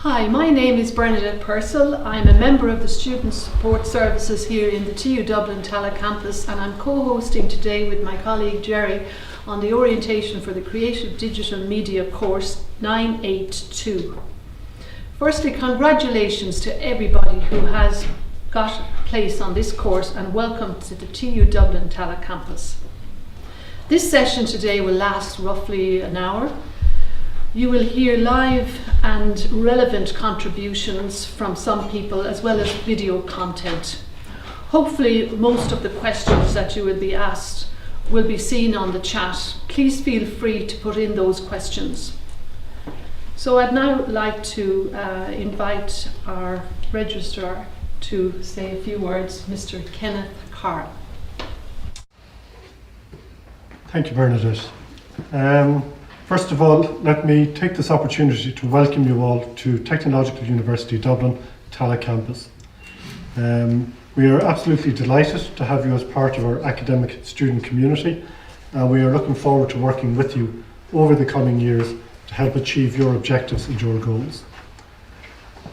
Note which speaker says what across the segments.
Speaker 1: Hi, my name is Bernadette Purcell. I'm a member of the Student Support Services here in the TU Dublin Tallaght campus, and I'm co-hosting today with my colleague Jerry on the Orientation for the Creative Digital Media course 982. Firstly, congratulations to everybody who has got a place on this course, and welcome to the TU Dublin Tallaght campus. This session today will last roughly an hour. You will hear live and relevant contributions from some people, as well as video content. Hopefully most of the questions that you will be asked will be seen on the chat. Please feel free to put in those questions. So I'd now like to invite our registrar to say a few words, Mr. Kenneth Carl.
Speaker 2: Thank you, Bernadette. First of all, let me take this opportunity to welcome you all to Technological University Dublin, Tallaght campus. We are absolutely delighted to have you as part of our academic student community, and we are looking forward to working with you over the coming years to help achieve your objectives and your goals.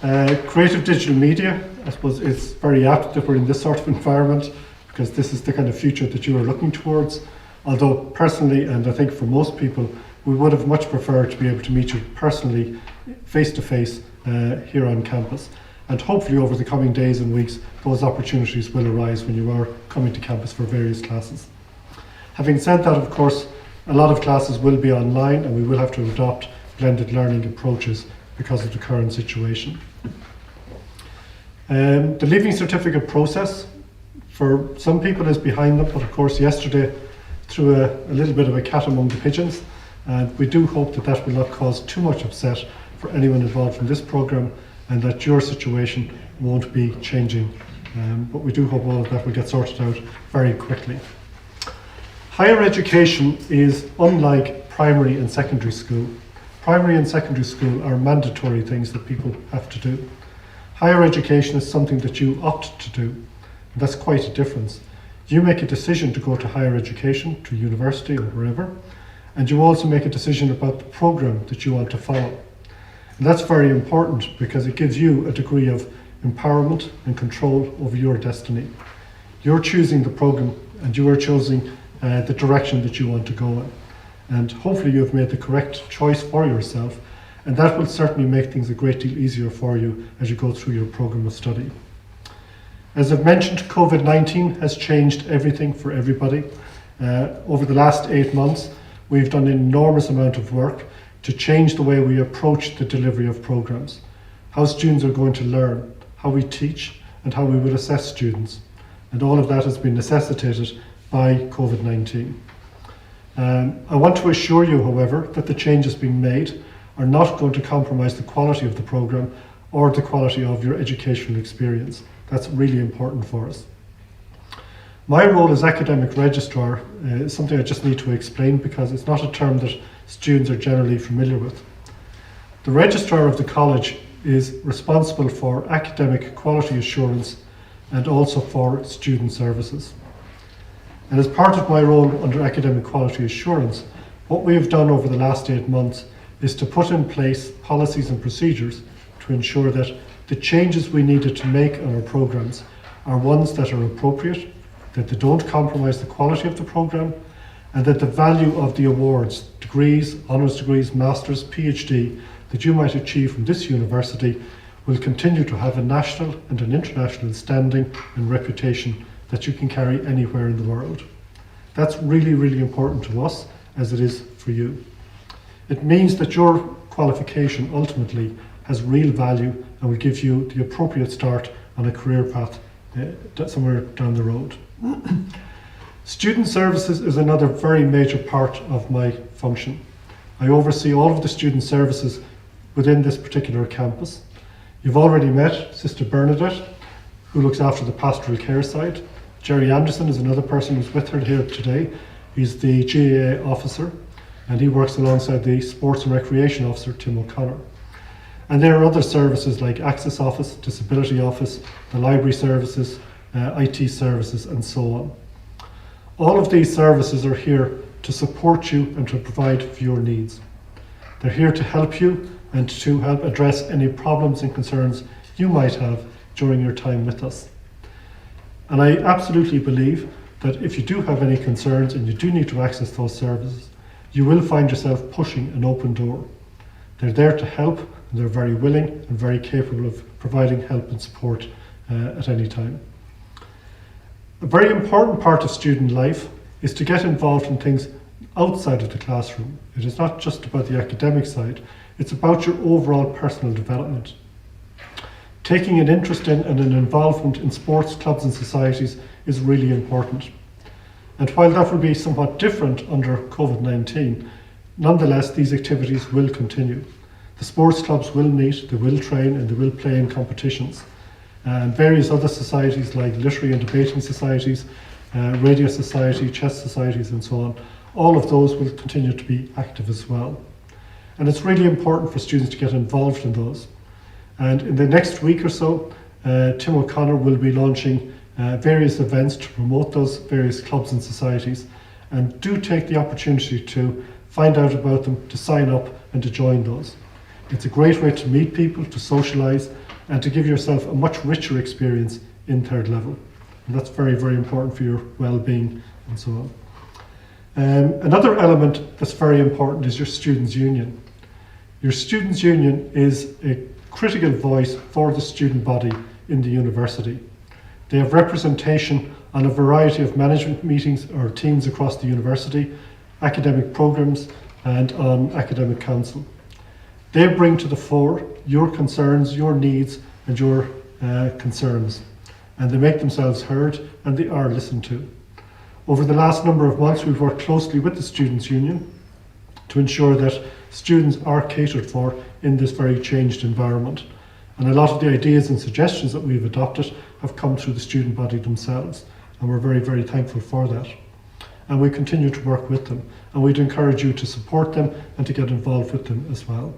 Speaker 2: Creative digital media, I suppose, is very apt that we're in this sort of environment, because this is the kind of future that you are looking towards. Although personally, and I think for most people, we would have much preferred to be able to meet you personally, face to face, here on campus. And hopefully over the coming days and weeks, those opportunities will arise when you are coming to campus for various classes. Having said that, of course, a lot of classes will be online, and we will have to adopt blended learning approaches because of the current situation. The Leaving Certificate process, for some people, is behind them, but of course yesterday threw a little bit of a cat among the pigeons, and we do hope that that will not cause too much upset for anyone involved in this programme, and that your situation won't be changing. But we do hope all of that will get sorted out very quickly. Higher education is unlike primary and secondary school. Primary and secondary school are mandatory things that people have to do. Higher education is something that you opt to do. And that's quite a difference. You make a decision to go to higher education, to university or wherever, and you also make a decision about the programme that you want to follow. And that's very important because it gives you a degree of empowerment and control over your destiny. You're choosing the programme, and you are choosing the direction that you want to go in. And hopefully you've made the correct choice for yourself, and that will certainly make things a great deal easier for you as you go through your programme of study. As I've mentioned, COVID-19 has changed everything for everybody. Over the last 8 months, we've done an enormous amount of work to change the way we approach the delivery of programs, how students are going to learn, how we teach, and how we will assess students. And all of that has been necessitated by COVID-19. I want to assure you, however, that the changes being made are not going to compromise the quality of the programme or the quality of your educational experience. That's really important for us. My role as academic registrar is something I just need to explain, because it's not a term that students are generally familiar with. The registrar of the college is responsible for academic quality assurance and also for student services. And as part of my role under academic quality assurance, what we have done over the last 8 months is to put in place policies and procedures to ensure that the changes we needed to make on our programs are ones that are appropriate, that they don't compromise the quality of the programme, and that the value of the awards, degrees, honours degrees, masters, PhD, that you might achieve from this university will continue to have a national and an international standing and reputation that you can carry anywhere in the world. That's really, really important to us, as it is for you. It means that your qualification ultimately has real value and will give you the appropriate start on a career path somewhere down the road. Student services is another very major part of my function. I oversee all of the student services within this particular campus. You've already met Sister Bernadette, who looks after the pastoral care side. Jerry Anderson is another person who's with her here today. He's the GAA officer, and he works alongside the Sports and Recreation officer, Tim O'Connor. And there are other services like Access Office, Disability Office, the Library Services, IT Services, and so on. All of these services are here to support you and to provide for your needs. They're here to help you and to help address any problems and concerns you might have during your time with us. And I absolutely believe that if you do have any concerns and you do need to access those services, you will find yourself pushing an open door. They're there to help, and they're very willing and very capable of providing help and support at any time. A very important part of student life is to get involved in things outside of the classroom. It is not just about the academic side, it's about your overall personal development. Taking an interest in and an involvement in sports clubs and societies is really important. And while that will be somewhat different under COVID-19, nonetheless these activities will continue. The sports clubs will meet, they will train and they will play in competitions. And various other societies like literary and debating societies, radio society, chess societies and so on, all of those will continue to be active as well. And it's really important for students to get involved in those. And in the next week or so, Tim O'Connor will be launching various events to promote those various clubs and societies. And do take the opportunity to find out about them, to sign up and to join those. It's a great way to meet people, to socialise and to give yourself a much richer experience in third level. And that's very, very important for your well-being and so on. Another element that's very important is your Students' Union. Your Students' Union is a critical voice for the student body in the university. They have representation on a variety of management meetings or teams across the university, academic programmes and on academic council. They bring to the fore your concerns, your needs and your concerns, and they make themselves heard and they are listened to. Over the last number of months we've worked closely with the Students' Union to ensure that students are catered for in this very changed environment. And a lot of the ideas and suggestions that we've adopted have come through the student body themselves, and we're very, very thankful for that. And we continue to work with them, and we'd encourage you to support them and to get involved with them as well.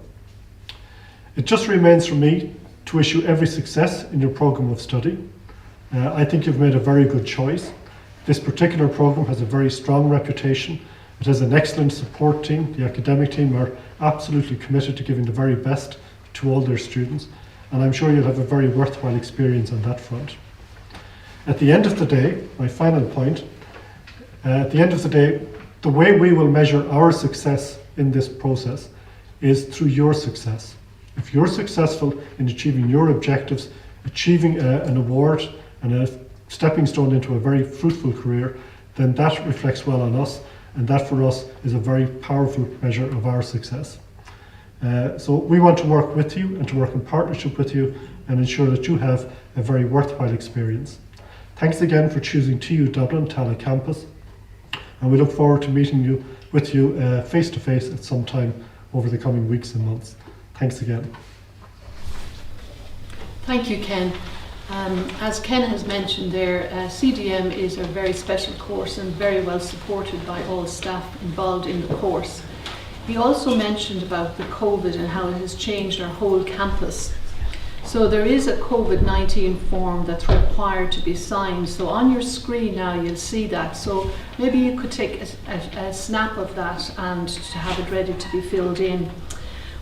Speaker 2: It just remains for me to wish you every success in your programme of study. I think you've made a very good choice. This particular programme has a very strong reputation. It has an excellent support team. The academic team are absolutely committed to giving the very best to all their students, and I'm sure you'll have a very worthwhile experience on that front. At the end of the day, my final point, at the end of the day, the way we will measure our success in this process is through your success. If you're successful in achieving your objectives, achieving an award and a stepping stone into a very fruitful career, then that reflects well on us, and that for us is a very powerful measure of our success. So we want to work with you and to work in partnership with you and ensure that you have a very worthwhile experience. Thanks again for choosing TU Dublin Tallaght campus, and we look forward to meeting with you face to face at some time over the coming weeks and months. Thanks again.
Speaker 1: Thank you, Ken. As Ken has mentioned there, CDM is a very special course and very well supported by all staff involved in the course. He also mentioned about the COVID and how it has changed our whole campus. So there is a COVID-19 form that's required to be signed. So on your screen now you'll see that. So maybe you could take a snap of that and to have it ready to be filled in.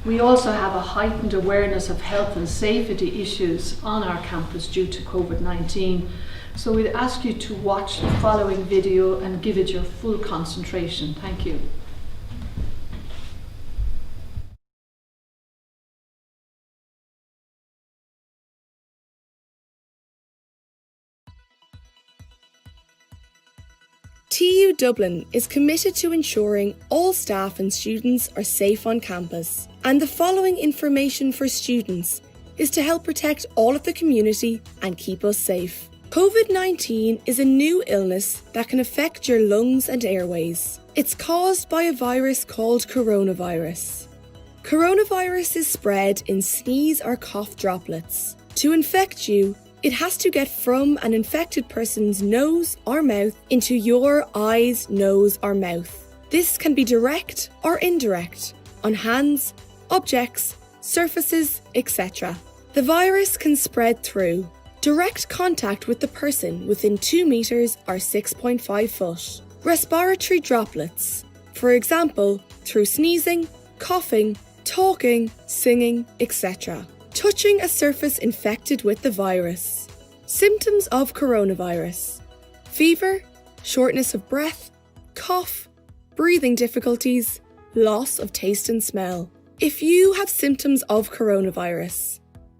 Speaker 1: We also have a heightened awareness of health and safety issues on our campus due to COVID-19. So we'd ask you to watch the following video and give it your full concentration. Thank you.
Speaker 3: TU Dublin is committed to ensuring all staff and students are safe on campus, and the following information for students is to help protect all of the community and keep us safe. COVID-19 is a new illness that can affect your lungs and airways. It's caused by a virus called coronavirus. Coronavirus is spread in sneeze or cough droplets. To infect you, it has to get from an infected person's nose or mouth into your eyes, nose or mouth. This can be direct or indirect, on hands, objects, surfaces, etc. The virus can spread through direct contact with the person within 2 meters or 6.5 foot. Respiratory droplets, for example, through sneezing, coughing, talking, singing, etc. Touching a surface infected with the virus. Symptoms of coronavirus: fever, shortness of breath, cough, breathing difficulties, loss of taste and smell. If you have symptoms of coronavirus.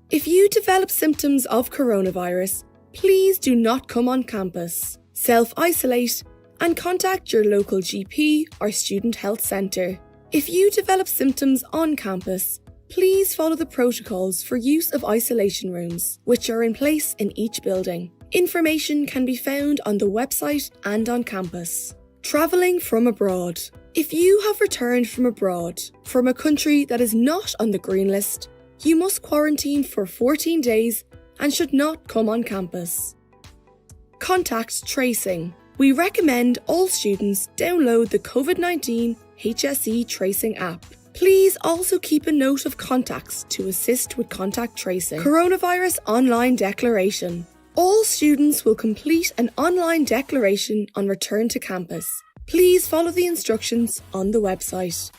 Speaker 3: If you develop symptoms of coronavirus, please do not come on campus. Self-isolate and contact your local GP or student health centre. If you develop symptoms on campus, please follow the protocols for use of isolation rooms, which are in place in each building. Information can be found on the website and on campus. Travelling from abroad. If you have returned from abroad, from a country that is not on the green list, you must quarantine for 14 days and should not come on campus. Contact tracing. We recommend all students download the COVID-19 HSE tracing app. Please also keep a note of contacts to assist with contact tracing. Coronavirus online declaration. All students will complete an online declaration on return to campus. Please follow the instructions on the website.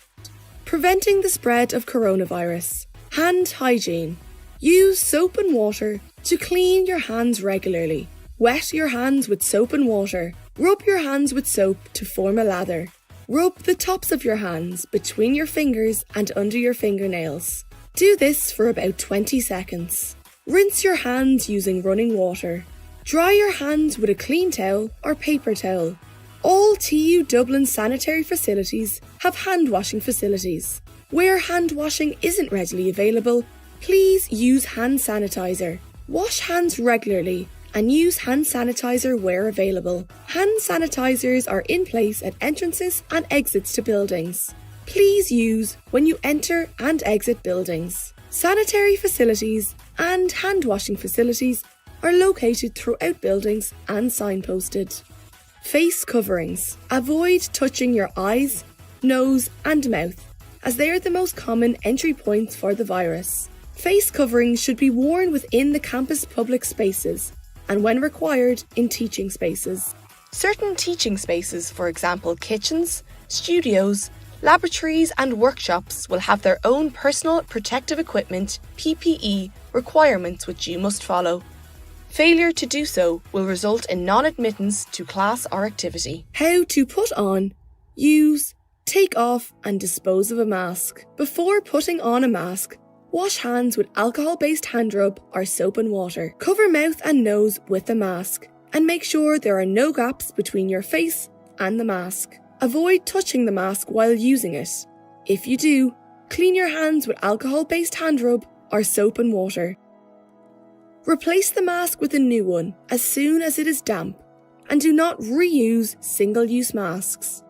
Speaker 3: Preventing the spread of coronavirus. Hand hygiene. Use soap and water to clean your hands regularly. Wet your hands with soap and water. Rub your hands with soap to form a lather. Rub the tops of your hands between your fingers and under your fingernails. Do this for about 20 seconds. Rinse your hands using running water. Dry your hands with a clean towel or paper towel. All TU Dublin sanitary facilities have hand washing facilities. Where hand washing isn't readily available, please use hand sanitizer. Wash hands regularly and use hand sanitizer where available. Hand sanitizers are in place at entrances and exits to buildings. Please use when you enter and exit buildings. Sanitary facilities and hand washing facilities are located throughout buildings and signposted. Face coverings. Avoid touching your eyes, nose and mouth, as they are the most common entry points for the virus. Face coverings should be worn within the campus public spaces and when required in teaching spaces. Certain teaching spaces, for example kitchens, studios, laboratories and workshops, will have their own personal protective equipment (PPE) requirements which you must follow. Failure to do so will result in non-admittance to class or activity. How to put on, use, take off and dispose of a mask. Before putting on a mask, wash hands with alcohol-based hand rub or soap and water. Cover mouth and nose with the mask and make sure there are no gaps between your face and the mask. Avoid touching the mask while using it. If you do, clean your hands with alcohol-based hand rub or soap and water. Replace the mask with a new one as soon as it is damp and do not reuse single-use masks.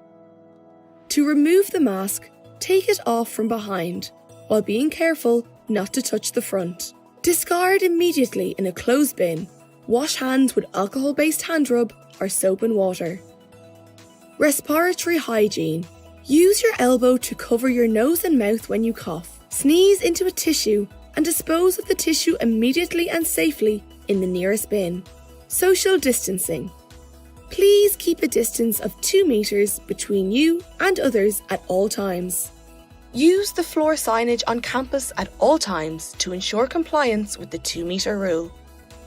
Speaker 3: To remove the mask, take it off from behind while being careful not to touch the front. Discard immediately in a closed bin. Wash hands with alcohol-based hand rub or soap and water. Respiratory hygiene. Use your elbow to cover your nose and mouth when you cough. Sneeze into a tissue and dispose of the tissue immediately and safely in the nearest bin. Social distancing. Please keep a distance of 2 meters between you and others at all times. Use the floor signage on campus at all times to ensure compliance with the 2-meter rule.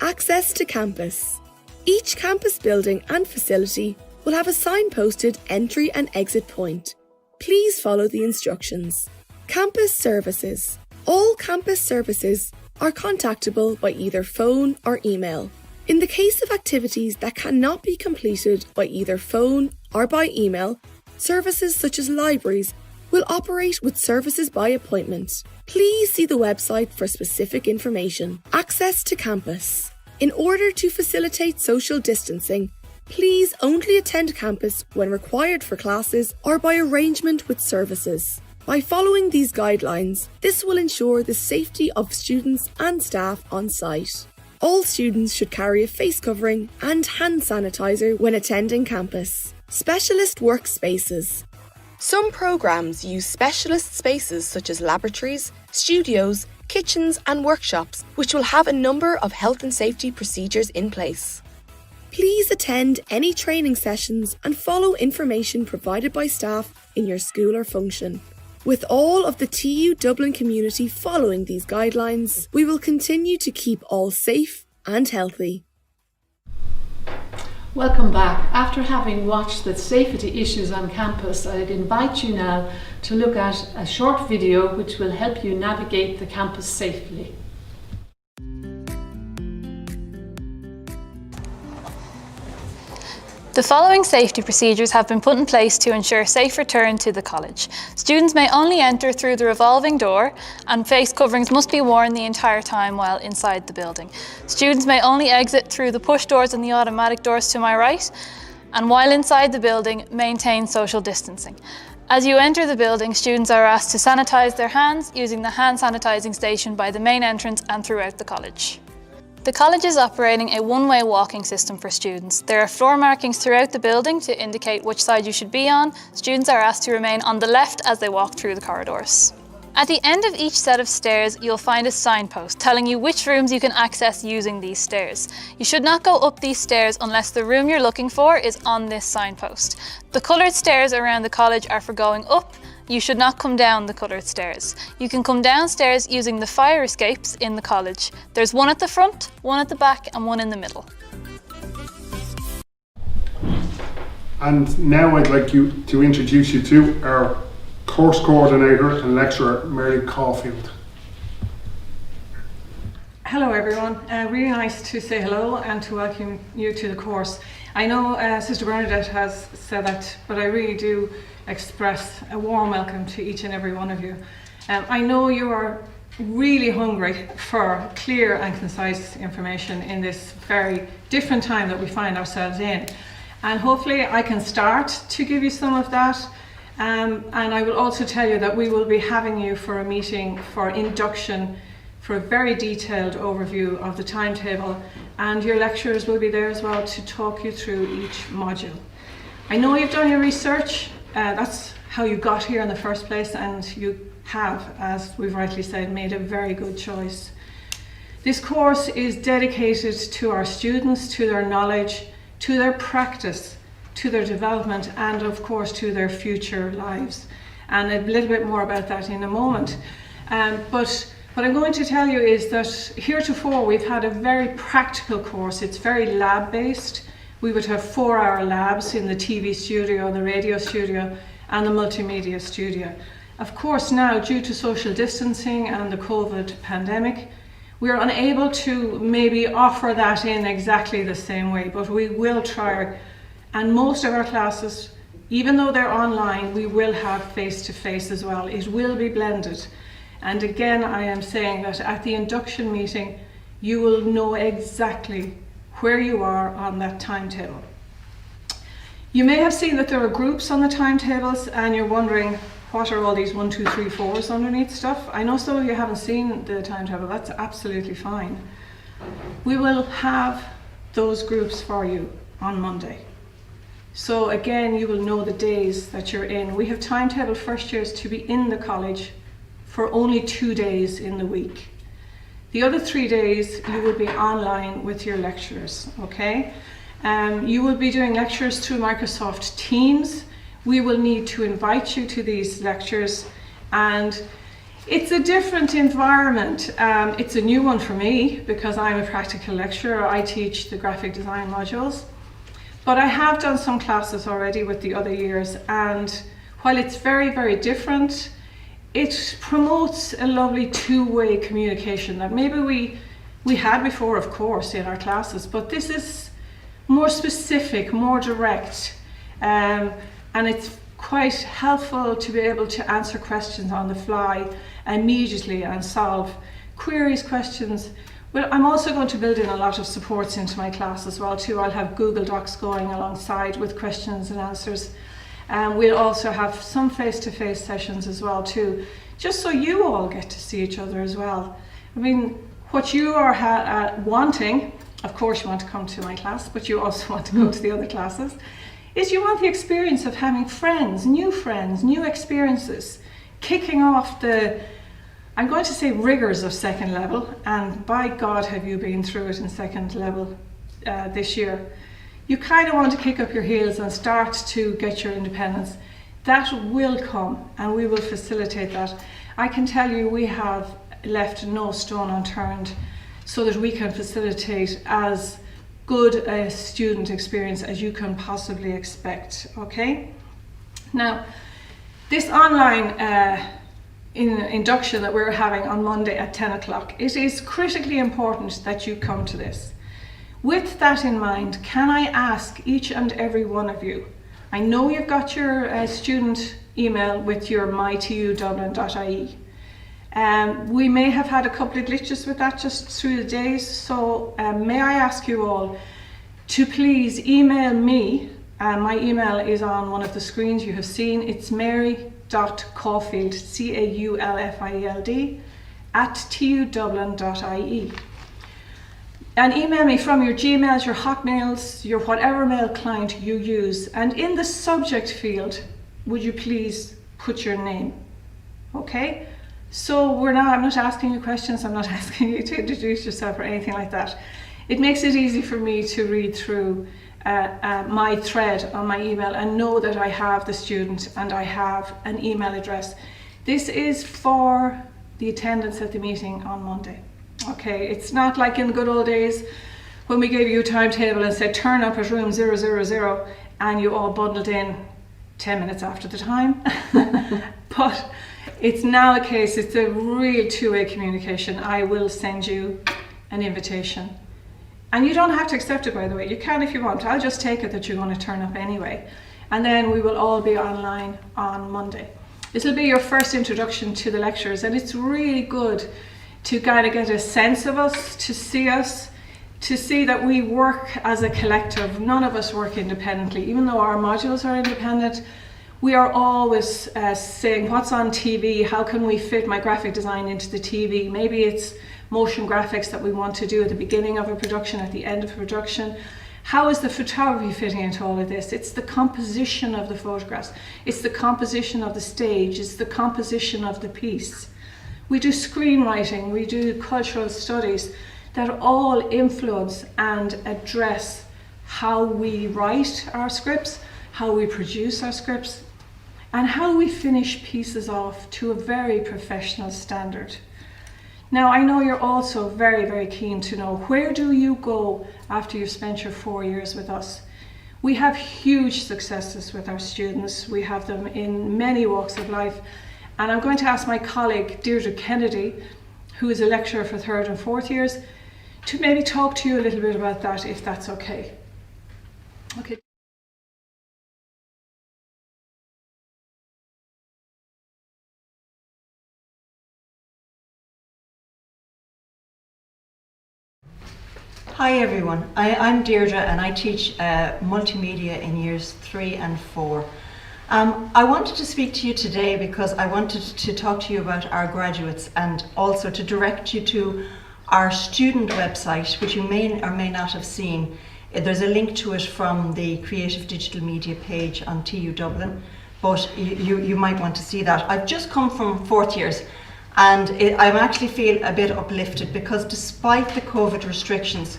Speaker 3: Access to campus. Each campus building and facility will have a signposted entry and exit point. Please follow the instructions. Campus services. All campus services are contactable by either phone or email. In the case of activities that cannot be completed by either phone or by email, services such as libraries will operate with services by appointment. Please see the website for specific information. Access to campus. In order to facilitate social distancing, please only attend campus when required for classes or by arrangement with services. By following these guidelines, this will ensure the safety of students and staff on site. All students should carry a face covering and hand sanitizer when attending campus. Specialist workspaces. Some programs use specialist spaces such as laboratories, studios, kitchens and workshops, which will have a number of health and safety procedures in place. Please attend any training sessions and follow information provided by staff in your school or function. With all of the TU Dublin community following these guidelines, we will continue to keep all safe and healthy.
Speaker 1: Welcome back. After having watched the safety issues on campus, I'd invite you now to look at a short video which will help you navigate the campus safely.
Speaker 4: The following safety procedures have been put in place to ensure safe return to the college. Students may only enter through the revolving door, and face coverings must be worn the entire time while inside the building. Students may only exit through the push doors and the automatic doors to my right, and while inside the building, maintain social distancing. As you enter the building, students are asked to sanitize their hands using the hand sanitizing station by the main entrance and throughout the college. The college is operating a one-way walking system for students. There are floor markings throughout the building to indicate which side you should be on. Students are asked to remain on the left as they walk through the corridors. At the end of each set of stairs, you'll find a signpost telling you which rooms you can access using these stairs. You should not go up these stairs unless the room you're looking for is on this signpost. The coloured stairs around the college are for going up. You should not come down the coloured stairs. You can come downstairs using the fire escapes in the college. There's one at the front, one at the back and one in the middle.
Speaker 5: And now I'd like to introduce you to our course coordinator and lecturer, Mary Caulfield.
Speaker 6: Hello everyone, really nice to say hello and to welcome you to the course. I know Sister Bernadette has said that, but I really do express a warm welcome to each and every one of you. I know you are really hungry for clear and concise information in this very different time that we find ourselves in. And hopefully I can start to give you some of that. And I will also tell you that we will be having you for a meeting for induction, for a very detailed overview of the timetable, and your lecturers will be there as well to talk you through each module. I know you've done your research, that's how you got here in the first place, and you have, as we've rightly said, made a very good choice. This course is dedicated to our students, to their knowledge, to their practice, to their development, and of course to their future lives. And a little bit more about that in a moment. But what I'm going to tell you is that heretofore we've had a very practical course. It's very lab-based. We would have 4-hour labs in the TV studio, the radio studio, and the multimedia studio. Of course now, due to social distancing and the COVID pandemic, we're unable to maybe offer that in exactly the same way, but we will try. And most of our classes, even though they're online, we will have face-to-face as well. It will be blended. And again, I am saying that at the induction meeting, you will know exactly where you are on that timetable. You may have seen that there are groups on the timetables and you're wondering, what are all these 1, 2, 3, 4s underneath stuff? I know some of you haven't seen the timetable, that's absolutely fine. We will have those groups for you on Monday. So again, you will know the days that you're in. We have timetabled first years to be in the college for only 2 days in the week. The other 3 days you will be online with your lecturers, okay? You will be doing lectures through Microsoft Teams. We will need to invite you to these lectures, and it's a different environment. It's a new one for me because I'm a practical lecturer. I teach the graphic design modules, but I have done some classes already with the other years, and while it's very, very different, it promotes a lovely two-way communication that maybe we had before, of course, in our classes, but this is more specific, more direct, and it's quite helpful to be able to answer questions on the fly immediately and solve queries, questions. Well, I'm also going to build in a lot of supports into my class as well too. I'll have Google Docs going alongside with questions and answers. We'll also have some face-to-face sessions as well too, just so you all get to see each other as well. I mean, what you are wanting, of course you want to come to my class, but you also want to go to the other classes, is you want the experience of having friends, new experiences, kicking off the, I'm going to say, rigors of second level, and by God have you been through it in second level this year. You kind of want to kick up your heels and start to get your independence. That will come, and we will facilitate that. I can tell you we have left no stone unturned so that we can facilitate as good a student experience as you can possibly expect, okay? Now, this online induction that we're having on Monday at 10 o'clock, it is critically important that you come to this. With that in mind, can I ask each and every one of you, I know you've got your student email with your mytudublin.ie. We may have had a couple of glitches with that just through the days, so may I ask you all to please email me. My email is on one of the screens you have seen. It's mary.caulfield, CAULFIELD, @tudublin.ie. And email me from your Gmails, your Hotmails, your whatever mail client you use. And in the subject field, would you please put your name? Okay? So I'm not asking you questions, I'm not asking you to introduce yourself or anything like that. It makes it easy for me to read through my thread on my email and know that I have the student and I have an email address. This is for the attendance at the meeting on Monday. Okay, it's not like in the good old days when we gave you a timetable and said turn up at room 000 and you all bundled in 10 minutes after the time. But it's now a case, it's a real two-way communication. I will send you an invitation. And you don't have to accept it, by the way. You can if you want. I'll just take it that you're going to turn up anyway. And then we will all be online on Monday. This will be your first introduction to the lectures, and it's really good to kind of get a sense of us, to see that we work as a collective. None of us work independently. Even though our modules are independent, we are always saying, what's on TV? How can we fit my graphic design into the TV? Maybe it's motion graphics that we want to do at the beginning of a production, at the end of a production. How is the photography fitting into all of this? It's the composition of the photographs. It's the composition of the stage. It's the composition of the piece. We do screenwriting, we do cultural studies that all influence and address how we write our scripts, how we produce our scripts, and how we finish pieces off to a very professional standard. Now, I know you're also very, very keen to know, where do you go after you've spent your 4 years with us? We have huge successes with our students. We have them in many walks of life. And I'm going to ask my colleague, Deirdre Kennedy, who is a lecturer for 3rd and 4th years, to maybe talk to you a little bit about that, if that's okay. Okay.
Speaker 7: Hi everyone, I'm Deirdre and I teach multimedia in years 3 and 4. I wanted to speak to you today because I wanted to talk to you about our graduates and also to direct you to our student website, which you may or may not have seen. There's a link to it from the Creative Digital Media page on TU Dublin, but you might want to see that. I've just come from 4th years and I actually feel a bit uplifted because despite the COVID restrictions,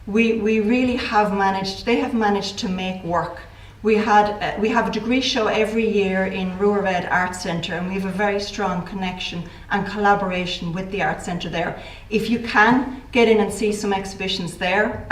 Speaker 7: we really have managed, they have managed to make work. We have a degree show every year in Ruared Arts Centre, and we have a very strong connection and collaboration with the Arts Centre there. If you can, get in and see some exhibitions there,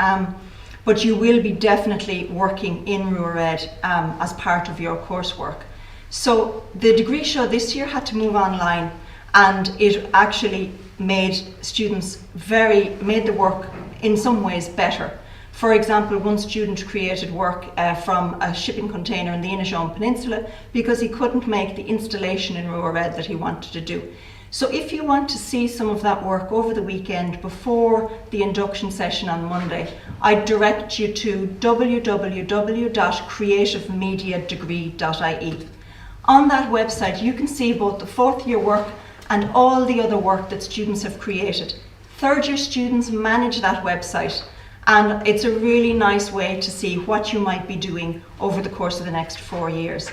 Speaker 7: but you will be definitely working in Ruared as part of your coursework. So the degree show this year had to move online, and it actually made students made the work in some ways better. For example, one student created work from a shipping container in the Inishowen Peninsula because he couldn't make the installation in Ruared that he wanted to do. So if you want to see some of that work over the weekend before the induction session on Monday, I direct you to www.creativemediadegree.ie. On that website you can see both the 4th year work and all the other work that students have created. 3rd year students manage that website, and it's a really nice way to see what you might be doing over the course of the next 4 years.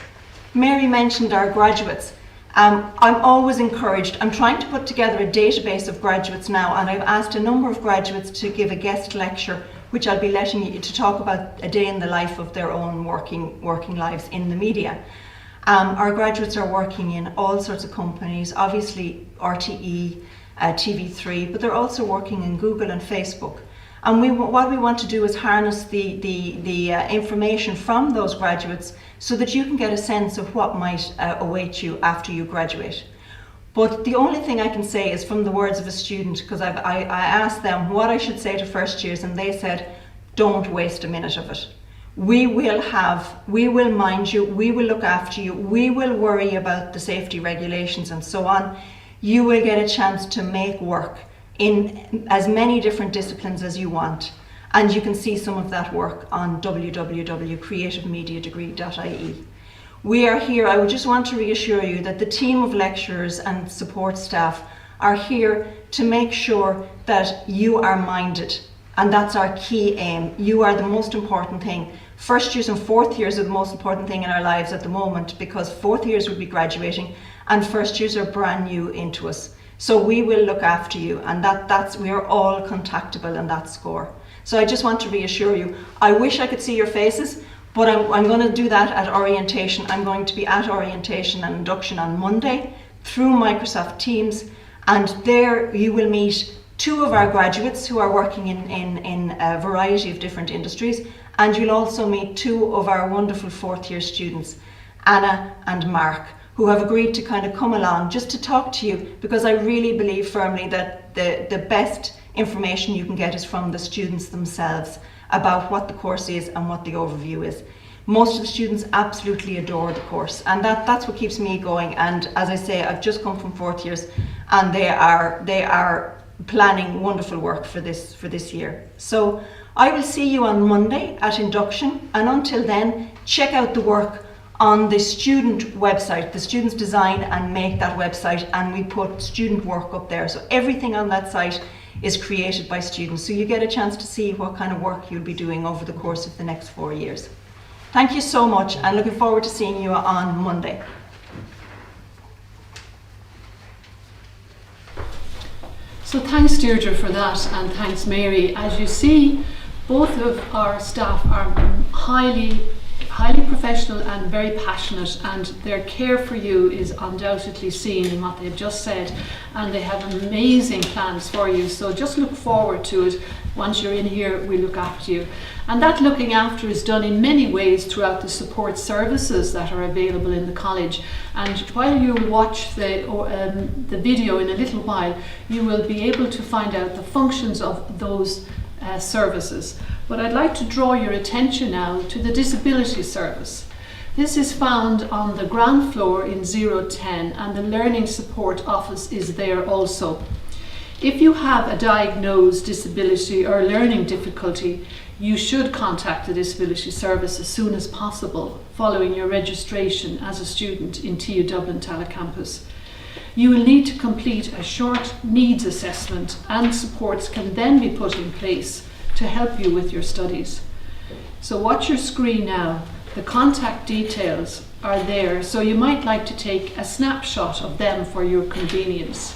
Speaker 7: Mary mentioned our graduates. I'm always encouraged. I'm trying to put together a database of graduates now, and I've asked a number of graduates to give a guest lecture, which I'll be letting you to talk about a day in the life of their own working lives in the media. Our graduates are working in all sorts of companies, obviously RTE, TV3, but they're also working in Google and Facebook. And what we want to do is harness the information from those graduates so that you can get a sense of what might await you after you graduate. But the only thing I can say is from the words of a student, because I asked them what I should say to first years, and they said, don't waste a minute of it. We will mind you, we will look after you, we will worry about the safety regulations and so on. You will get a chance to make work in as many different disciplines as you want. And you can see some of that work on www.creativemediadegree.ie. We are here, I would just want to reassure you that the team of lecturers and support staff are here to make sure that you are minded. And that's our key aim. You are the most important thing. First years and fourth years are the most important thing in our lives at the moment, because fourth years will be graduating and first years are brand new into us. So we will look after you, and we are all contactable in that score. So I just want to reassure you, I wish I could see your faces, but I'm going to do that at orientation. I'm going to be at orientation and induction on Monday through Microsoft Teams, and there you will meet two of our graduates who are working in a variety of different industries, and you'll also meet two of our wonderful fourth year students, Anna and Mark, who have agreed to kind of come along just to talk to you, because I really believe firmly that the best information you can get is from the students themselves about what the course is and what the overview is. Most of the students absolutely adore the course, and that's what keeps me going. And as I say, I've just come from fourth years, and they are planning wonderful work for this year. So I will see you on Monday at induction, and until then, check out the work on the student website. The students design and make that website, and we put student work up there. So everything on that site is created by students. So you get a chance to see what kind of work you'll be doing over the course of the next 4 years. Thank you so much, and looking forward to seeing you on Monday.
Speaker 1: So thanks Deirdre for that, and thanks Mary. As you see, both of our staff are highly professional and very passionate, and their care for you is undoubtedly seen in what they've just said, and they have amazing plans for you. So just look forward to it. Once you're in here, we look after you. And that looking after is done in many ways throughout the support services that are available in the college. And while you watch the video in a little while, you will be able to find out the functions of those services. But I'd like to draw your attention now to the disability service. This is found on the ground floor in 010, and the learning support office is there also. If you have a diagnosed disability or learning difficulty, you should contact the disability service as soon as possible following your registration as a student in TU Dublin Tallaght campus. You will need to complete a short needs assessment, and supports can then be put in place to help you with your studies. So watch your screen now. The contact details are there, so you might like to take a snapshot of them for your convenience.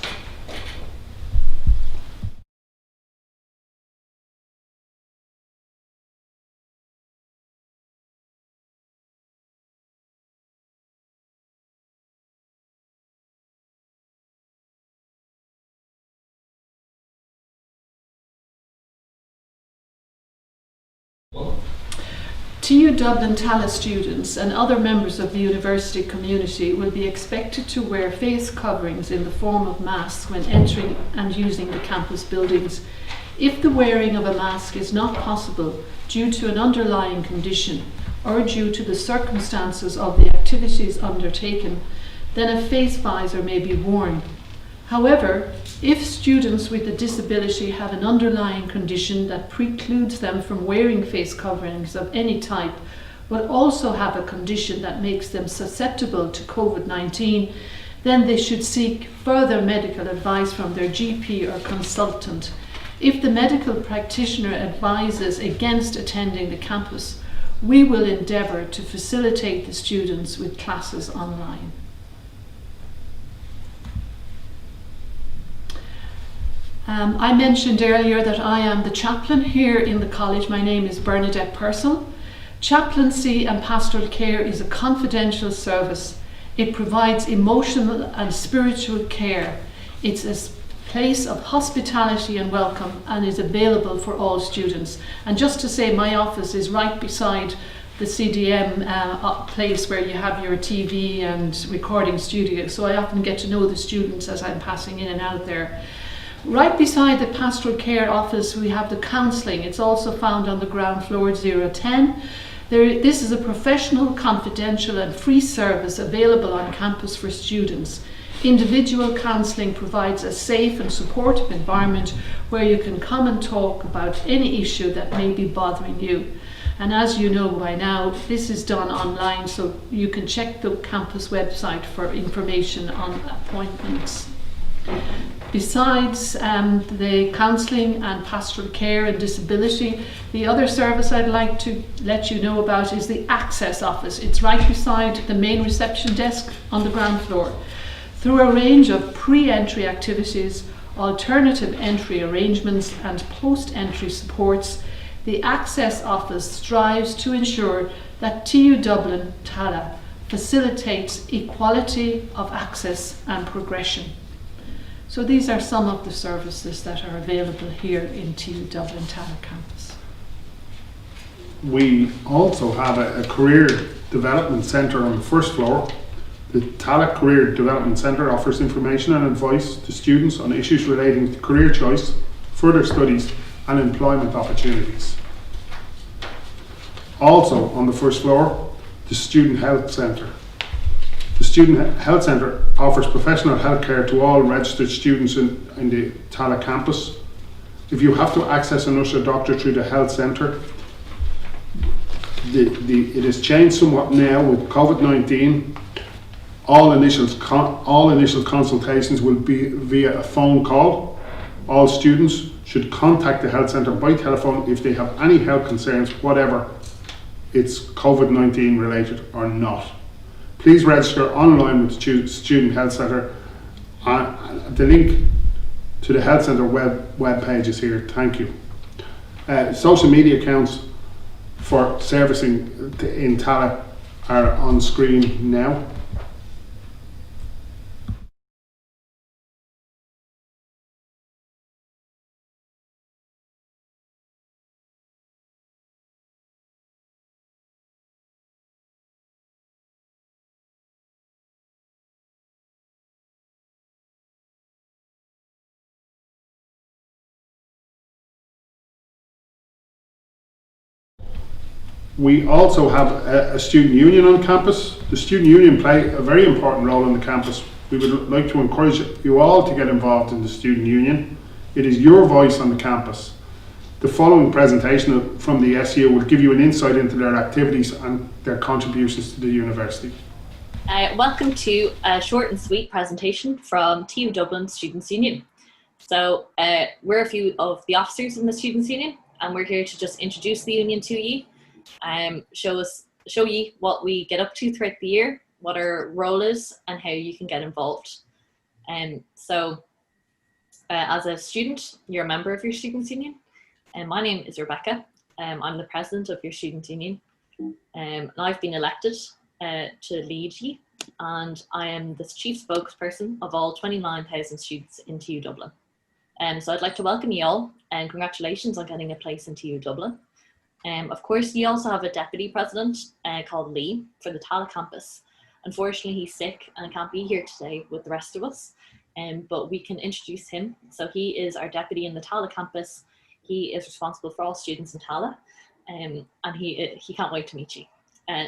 Speaker 1: TU Dublin Tallaght students and other members of the university community will be expected to wear face coverings in the form of masks when entering and using the campus buildings. If the wearing of a mask is not possible due to an underlying condition or due to the circumstances of the activities undertaken, then a face visor may be worn. However, if students with a disability have an underlying condition that precludes them from wearing face coverings of any type, but also have a condition that makes them susceptible to COVID-19, then they should seek further medical advice from their GP or consultant. If the medical practitioner advises against attending the campus, we will endeavour to facilitate the students with classes online. I mentioned earlier that I am the chaplain here in the college. My name is Bernadette Purcell. Chaplaincy and pastoral care is a confidential service. It provides emotional and spiritual care. It's a place of hospitality and welcome and is available for all students. And just to say, my office is right beside the CDM place where you have your TV and recording studio, so I often get to know the students as I'm passing in and out there. Right beside the pastoral care office we have the counselling. It's also found on the ground floor 010. This is a professional, confidential and free service available on campus for students. Individual counselling provides a safe and supportive environment where you can come and talk about any issue that may be bothering you. And as you know by now, this is done online, so you can check the campus website for information on appointments. Besides the counselling and pastoral care and disability, the other service I'd like to let you know about is the Access Office. It's right beside the main reception desk on the ground floor. Through a range of pre-entry activities, alternative entry arrangements and post-entry supports, the Access Office strives to ensure that TU Dublin Tallaght facilitates equality of access and progression. So these are some of the services that are available here in TU Dublin Tallaght campus.
Speaker 5: We also have a career development centre on the first floor. The Tallaght Career Development Centre offers information and advice to students on issues relating to career choice, further studies and employment opportunities. Also on the first floor, the Student Health Centre. The Student Health Centre offers professional health care to all registered students in the Tallaght campus. If you have to access an usher doctor through the health centre, it has changed somewhat now with COVID-19. All initial consultations will be via a phone call. All students should contact the health centre by telephone if they have any health concerns, whatever it's COVID-19 related or not. Please register online with the Student Health Centre. The link to the Health Centre web page is here. Thank you. Social media accounts for servicing in Tallaght are on screen now. We also have a student union on campus. The student union play a very important role on the campus. We would like to encourage you all to get involved in the student union. It is your voice on the campus. The following presentation from the SU will give you an insight into their activities and their contributions to the university.
Speaker 8: Welcome to a short and sweet presentation from TU Dublin Students' Union. So we're a few of the officers in the Students' Union, and we're here to just introduce the union to you. Show you what we get up to throughout the year, what our role is and how you can get involved. As a student, you're a member of your students' union, and my name is Rebecca. I'm the president of your students' union, and I've been elected to lead you, and I am the chief spokesperson of all 29,000 students in TU Dublin. So I'd like to welcome you all and congratulations on getting a place in TU Dublin. Of course, you also have a deputy president called Lee for the Tallaght campus. Unfortunately, he's sick and can't be here today with the rest of us, but we can introduce him. So he is our deputy in the Tallaght campus. He is responsible for all students in Tallaght, and he can't wait to meet you.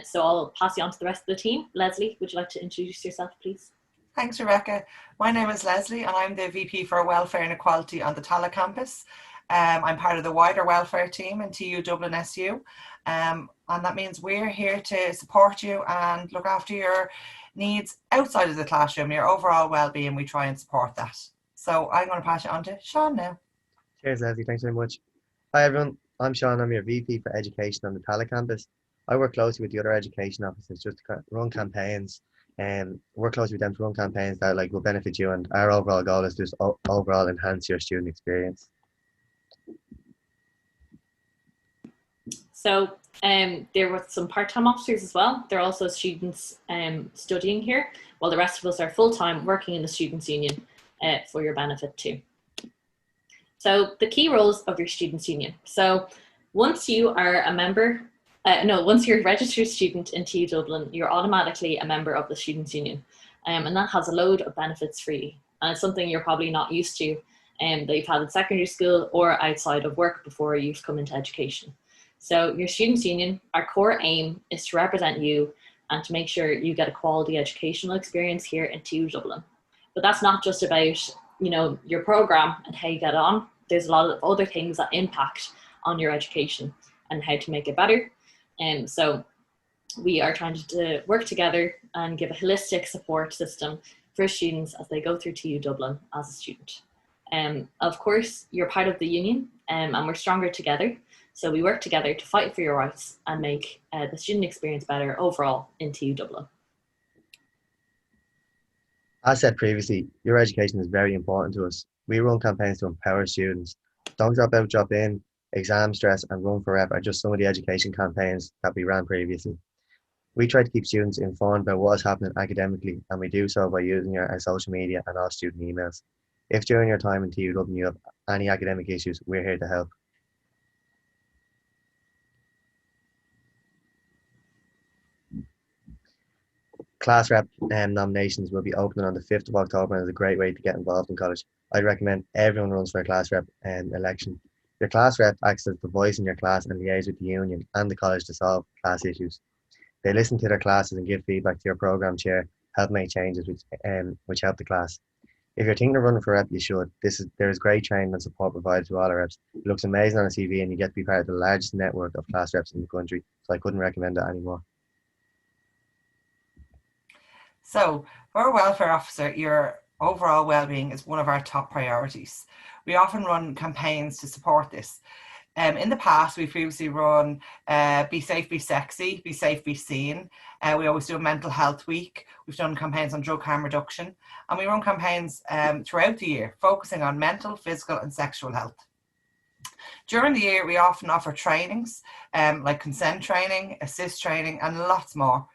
Speaker 8: So I'll pass you on to the rest of the team. Leslie, would you like to introduce yourself, please?
Speaker 9: Thanks, Rebecca. My name is Leslie and I'm the VP for Welfare and Equality on the Tallaght campus. I'm part of the wider welfare team in TU Dublin SU, and that means we're here to support you and look after your needs outside of the classroom, your overall well-being. We try and support that. So I'm going to pass you on to Sean now.
Speaker 10: Cheers, Leslie. Thanks very much. Hi, everyone. I'm Sean. I'm your VP for Education on the Tallaght campus. I work closely with the other education officers just to run campaigns and work closely with them to run campaigns that will benefit you. And our overall goal is just overall enhance your student experience.
Speaker 8: So there were some part-time officers as well. There are also students studying here, while the rest of us are full-time working in the Students' Union for your benefit too. So the key roles of your Students' Union. So once you are a member, once you're a registered student in TU Dublin, you're automatically a member of the Students' Union. And that has a load of benefits for you. And it's something you're probably not used to that you've had in secondary school or outside of work before you've come into education. So your Students' Union, our core aim is to represent you and to make sure you get a quality educational experience here in TU Dublin. But that's not just about, your program and how you get on. There's a lot of other things that impact on your education and how to make it better. And so we are trying to work together and give a holistic support system for students as they go through TU Dublin as a student. Of course, you're part of the union and we're stronger together. So we work together to fight for your rights and make the student experience better overall in TU Dublin.
Speaker 10: As said previously, your education is very important to us. We run campaigns to empower students. Don't drop out, drop in, exam stress and run for rep are just some of the education campaigns that we ran previously. We try to keep students informed about what is happening academically, and we do so by using our social media and all student emails. If during your time in TU Dublin you have any academic issues, we're here to help. Class rep nominations will be opening on the 5th of October and is a great way to get involved in college. I'd recommend everyone runs for a class rep election. Your class rep acts as the voice in your class and liaise with the union and the college to solve class issues. They listen to their classes and give feedback to your programme chair, help make changes which help the class. If you're thinking of running for rep, you should. There is great training and support provided to all our reps. It looks amazing on a CV and you get to be part of the largest network of class reps in the country, so I couldn't recommend it anymore.
Speaker 9: So, for a welfare officer, your overall well-being is one of our top priorities. We often run campaigns to support this. In the past, we've previously run Be Safe, Be Sexy, Be Safe, Be Seen. We always do a mental health week. We've done campaigns on drug harm reduction. And we run campaigns throughout the year, focusing on mental, physical and sexual health. During the year, we often offer trainings like consent training, assist training and lots more.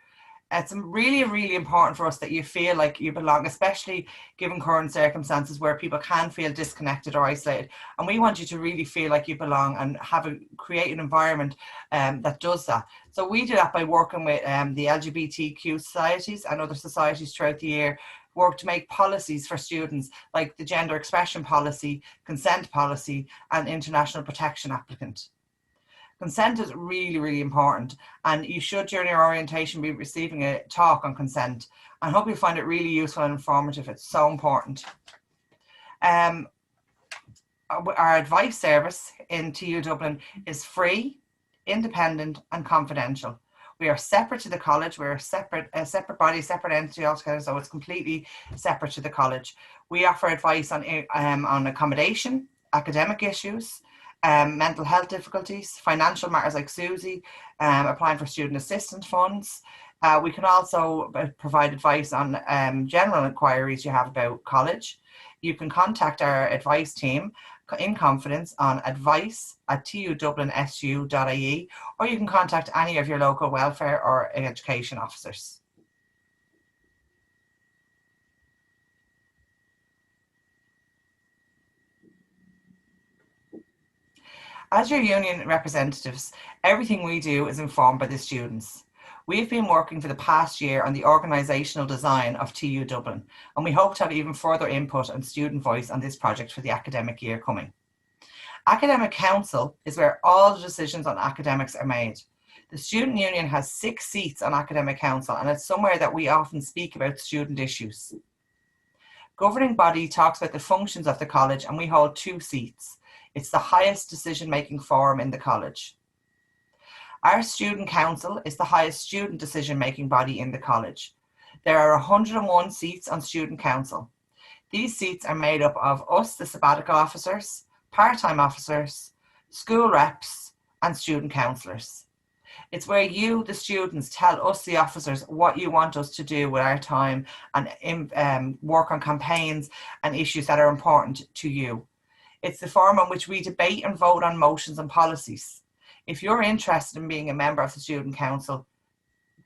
Speaker 9: It's really, really important for us that you feel like you belong, especially given current circumstances where people can feel disconnected or isolated. And we want you to really feel like you belong and create an environment that does that. So we do that by working with the LGBTQ societies and other societies throughout the year, work to make policies for students like the gender expression policy, consent policy, and international protection applicant. Consent is really, really important, and you should during your orientation be receiving a talk on consent. I hope you find it really useful and informative. It's so important. Our advice service in TU Dublin is free, independent and confidential. We are separate to the college. We're a separate body, separate entity altogether, so it's completely separate to the college. We offer advice on accommodation, academic issues, mental health difficulties, financial matters like Susie, applying for student assistance funds. We can also provide advice on general inquiries you have about college. You can contact our advice team in confidence on advice@tudublinsU.ie, or you can contact any of your local welfare or education officers. As your union representatives, everything we do is informed by the students. We've been working for the past year on the organisational design of TU Dublin, and we hope to have even further input and student voice on this project for the academic year coming. Academic Council is where all the decisions on academics are made. The Student Union has 6 seats on Academic Council, and it's somewhere that we often speak about student issues. Governing body talks about the functions of the college, and we hold 2 seats. It's the highest decision-making forum in the college. Our Student Council is the highest student decision-making body in the college. There are 101 seats on Student Council. These seats are made up of us, the sabbatical officers, part-time officers, school reps, and student counsellors. It's where you, the students, tell us, the officers, what you want us to do with our time and work on campaigns and issues that are important to you. It's the forum on which we debate and vote on motions and policies. If you're interested in being a member of the Student Council,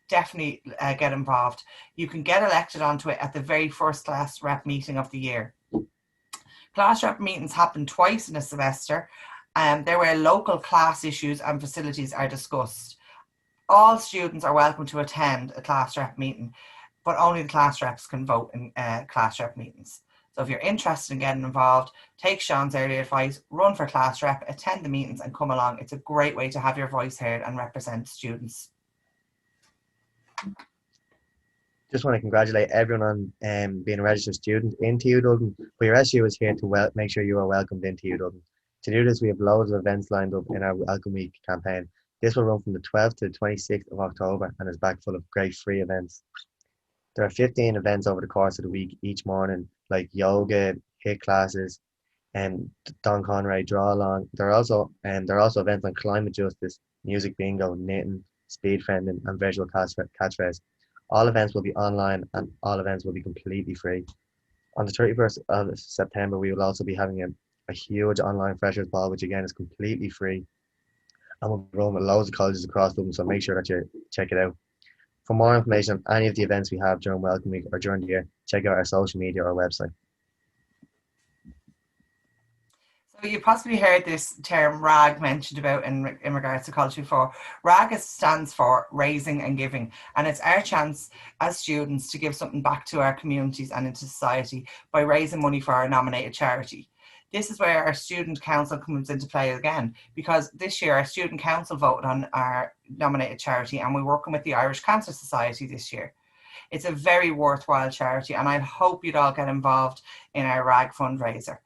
Speaker 9: definitely get involved. You can get elected onto it at the very first class rep meeting of the year. Class rep meetings happen twice in a semester, they're where local class issues and facilities are discussed. All students are welcome to attend a class rep meeting, but only the class reps can vote in class rep meetings. So if you're interested in getting involved, take Sean's earlier advice, run for class rep, attend the meetings and come along. It's a great way to have your voice heard and represent students.
Speaker 10: Just want to congratulate everyone on being a registered student in TU Dublin. But your SU is here to make sure you are welcomed in TU Dublin. To do this, we have loads of events lined up in our Welcome Week campaign. This will run from the 12th to the 26th of October and is back full of great free events. There are 15 events over the course of the week each morning, like yoga, HIIT classes, and Don Conway draw along. There are also events on climate justice, music bingo, knitting, speed friending, and visual catchphrase. All events will be online and all events will be completely free. On the 31st of September, we will also be having a huge online freshers ball, which again is completely free. And we'll run with loads of colleges across Dublin, so make sure that you check it out. For more information on any of the events we have during Welcome Week or during the year, check out our social media or website.
Speaker 9: So you possibly heard this term RAG mentioned about in regards to college before. RAG stands for Raising and Giving, and it's our chance as students to give something back to our communities and into society by raising money for our nominated charity. This is where our student council comes into play again, because this year our student council voted on our nominated charity and we're working with the Irish Cancer Society this year. It's a very worthwhile charity and I hope you'd all get involved in our RAG fundraiser.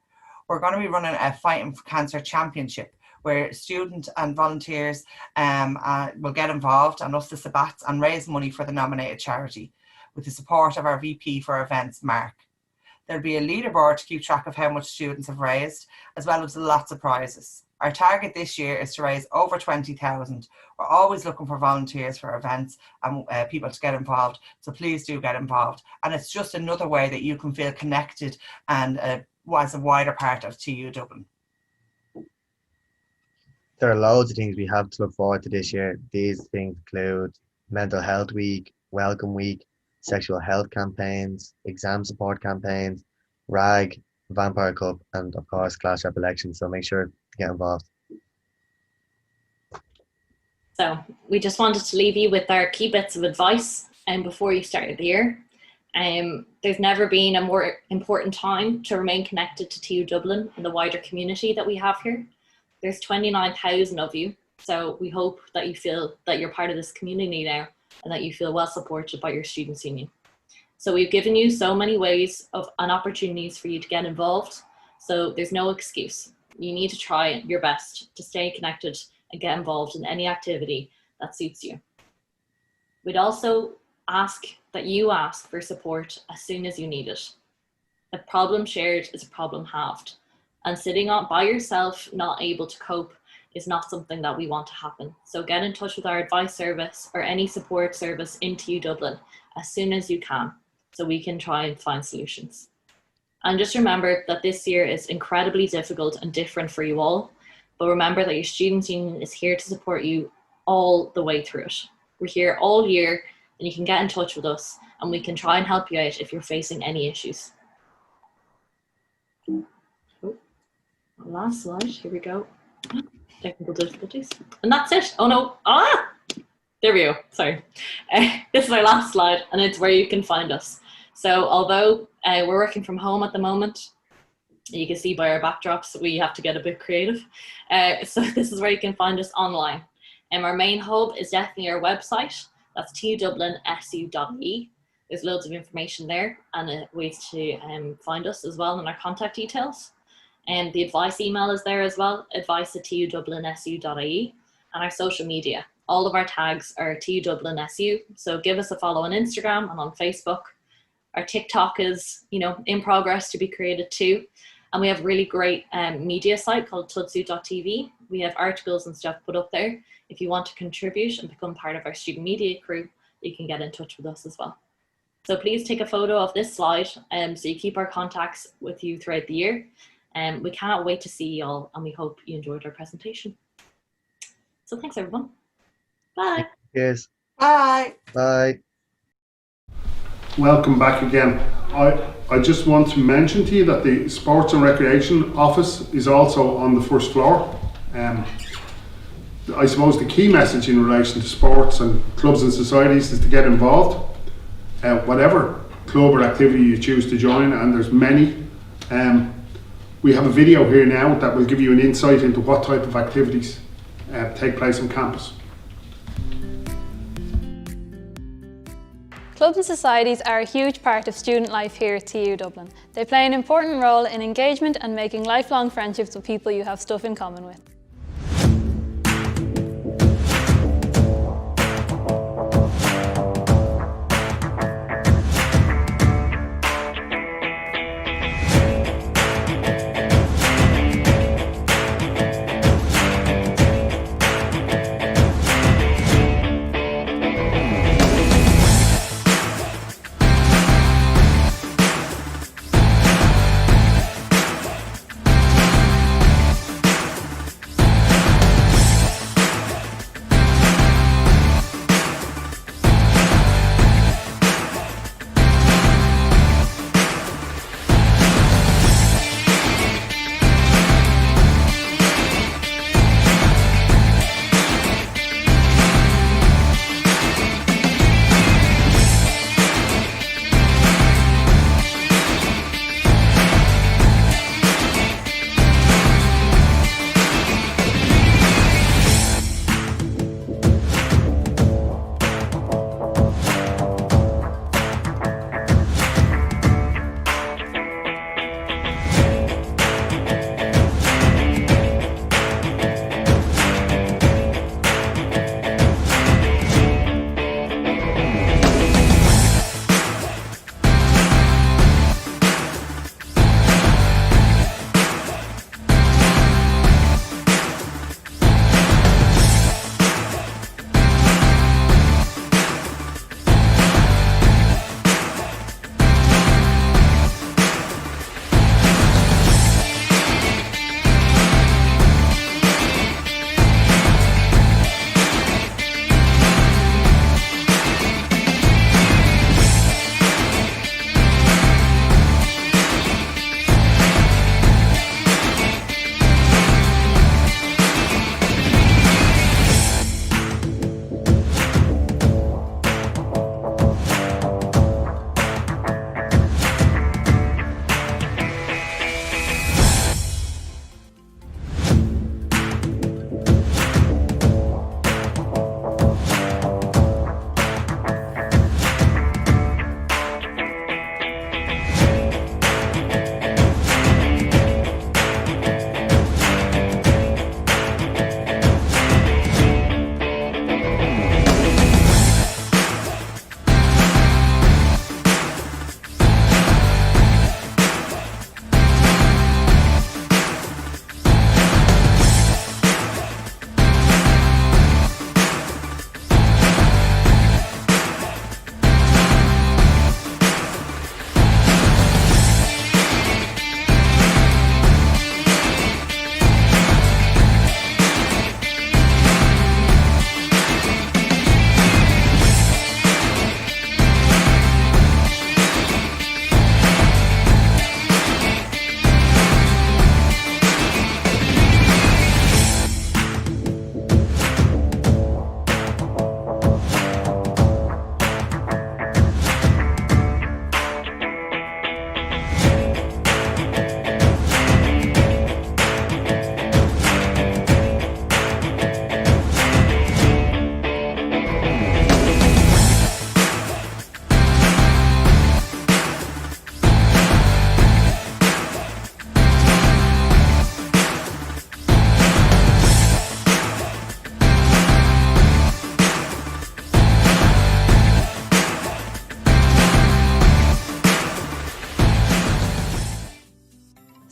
Speaker 9: We're going to be running a Fighting for Cancer Championship where students and volunteers will get involved, and us the Sabats, and raise money for the nominated charity with the support of our VP for events, Mark. There'll be a leaderboard to keep track of how much students have raised, as well as lots of prizes. Our target this year is to raise over 20,000. We're always looking for volunteers for events and people to get involved, so please do get involved. And it's just another way that you can feel connected and as a wider part of TU Dublin.
Speaker 10: There are loads of things we have to look forward to this year. These things include Mental Health Week, Welcome Week, sexual health campaigns, exam support campaigns, RAG, Vampire Cup, and of course class rep elections, so make sure to get involved.
Speaker 8: So we just wanted to leave you with our key bits of advice before you started the year. There's never been a more important time to remain connected to TU Dublin and the wider community that we have here. There's 29,000 of you, so we hope that you feel that you're part of this community now and that you feel well supported by your students' union. So we've given you so many ways and opportunities for you to get involved, so there's no excuse. You need to try your best to stay connected and get involved in any activity that suits you. We'd also ask that you ask for support as soon as you need it. A problem shared is a problem halved, and sitting by yourself, not able to cope, is not something that we want to happen. So get in touch with our advice service or any support service in TU Dublin as soon as you can, so we can try and find solutions. And just remember that this year is incredibly difficult and different for you all, but remember that your Students' Union is here to support you all the way through it. We're here all year, and you can get in touch with us and we can try and help you out if you're facing any issues. Oh, last slide, here we go. Technical difficulties. And that's it. Oh no, there we go, sorry. This is our last slide and it's where you can find us. So although we're working from home at the moment, you can see by our backdrops, we have to get a bit creative. So this is where you can find us online. Our main hub is definitely our website. That's tudublinsU.ie. There's loads of information there and ways to find us as well, and our contact details. And the advice email is there as well, advice@tudublinsU.ie, and our social media. All of our tags are TUDublinSU, so give us a follow on Instagram and on Facebook. Our TikTok is, in progress to be created too. And we have a really great media site called tudsu.tv. We have articles and stuff put up there. If you want to contribute and become part of our student media crew, you can get in touch with us as well. So please take a photo of this slide so you keep our contacts with you throughout the year. We cannot wait to see you all and we hope you enjoyed our presentation. So thanks everyone. Bye.
Speaker 10: Cheers.
Speaker 9: Bye.
Speaker 10: Bye.
Speaker 5: Welcome back again. I just want to mention to you that the Sports and Recreation office is also on the first floor. I suppose the key message in relation to sports and clubs and societies is to get involved. Whatever club or activity you choose to join, and there's many. We have a video here now that will give you an insight into what type of activities take place on campus.
Speaker 4: Clubs and societies are a huge part of student life here at TU Dublin. They play an important role in engagement and making lifelong friendships with people you have stuff in common with.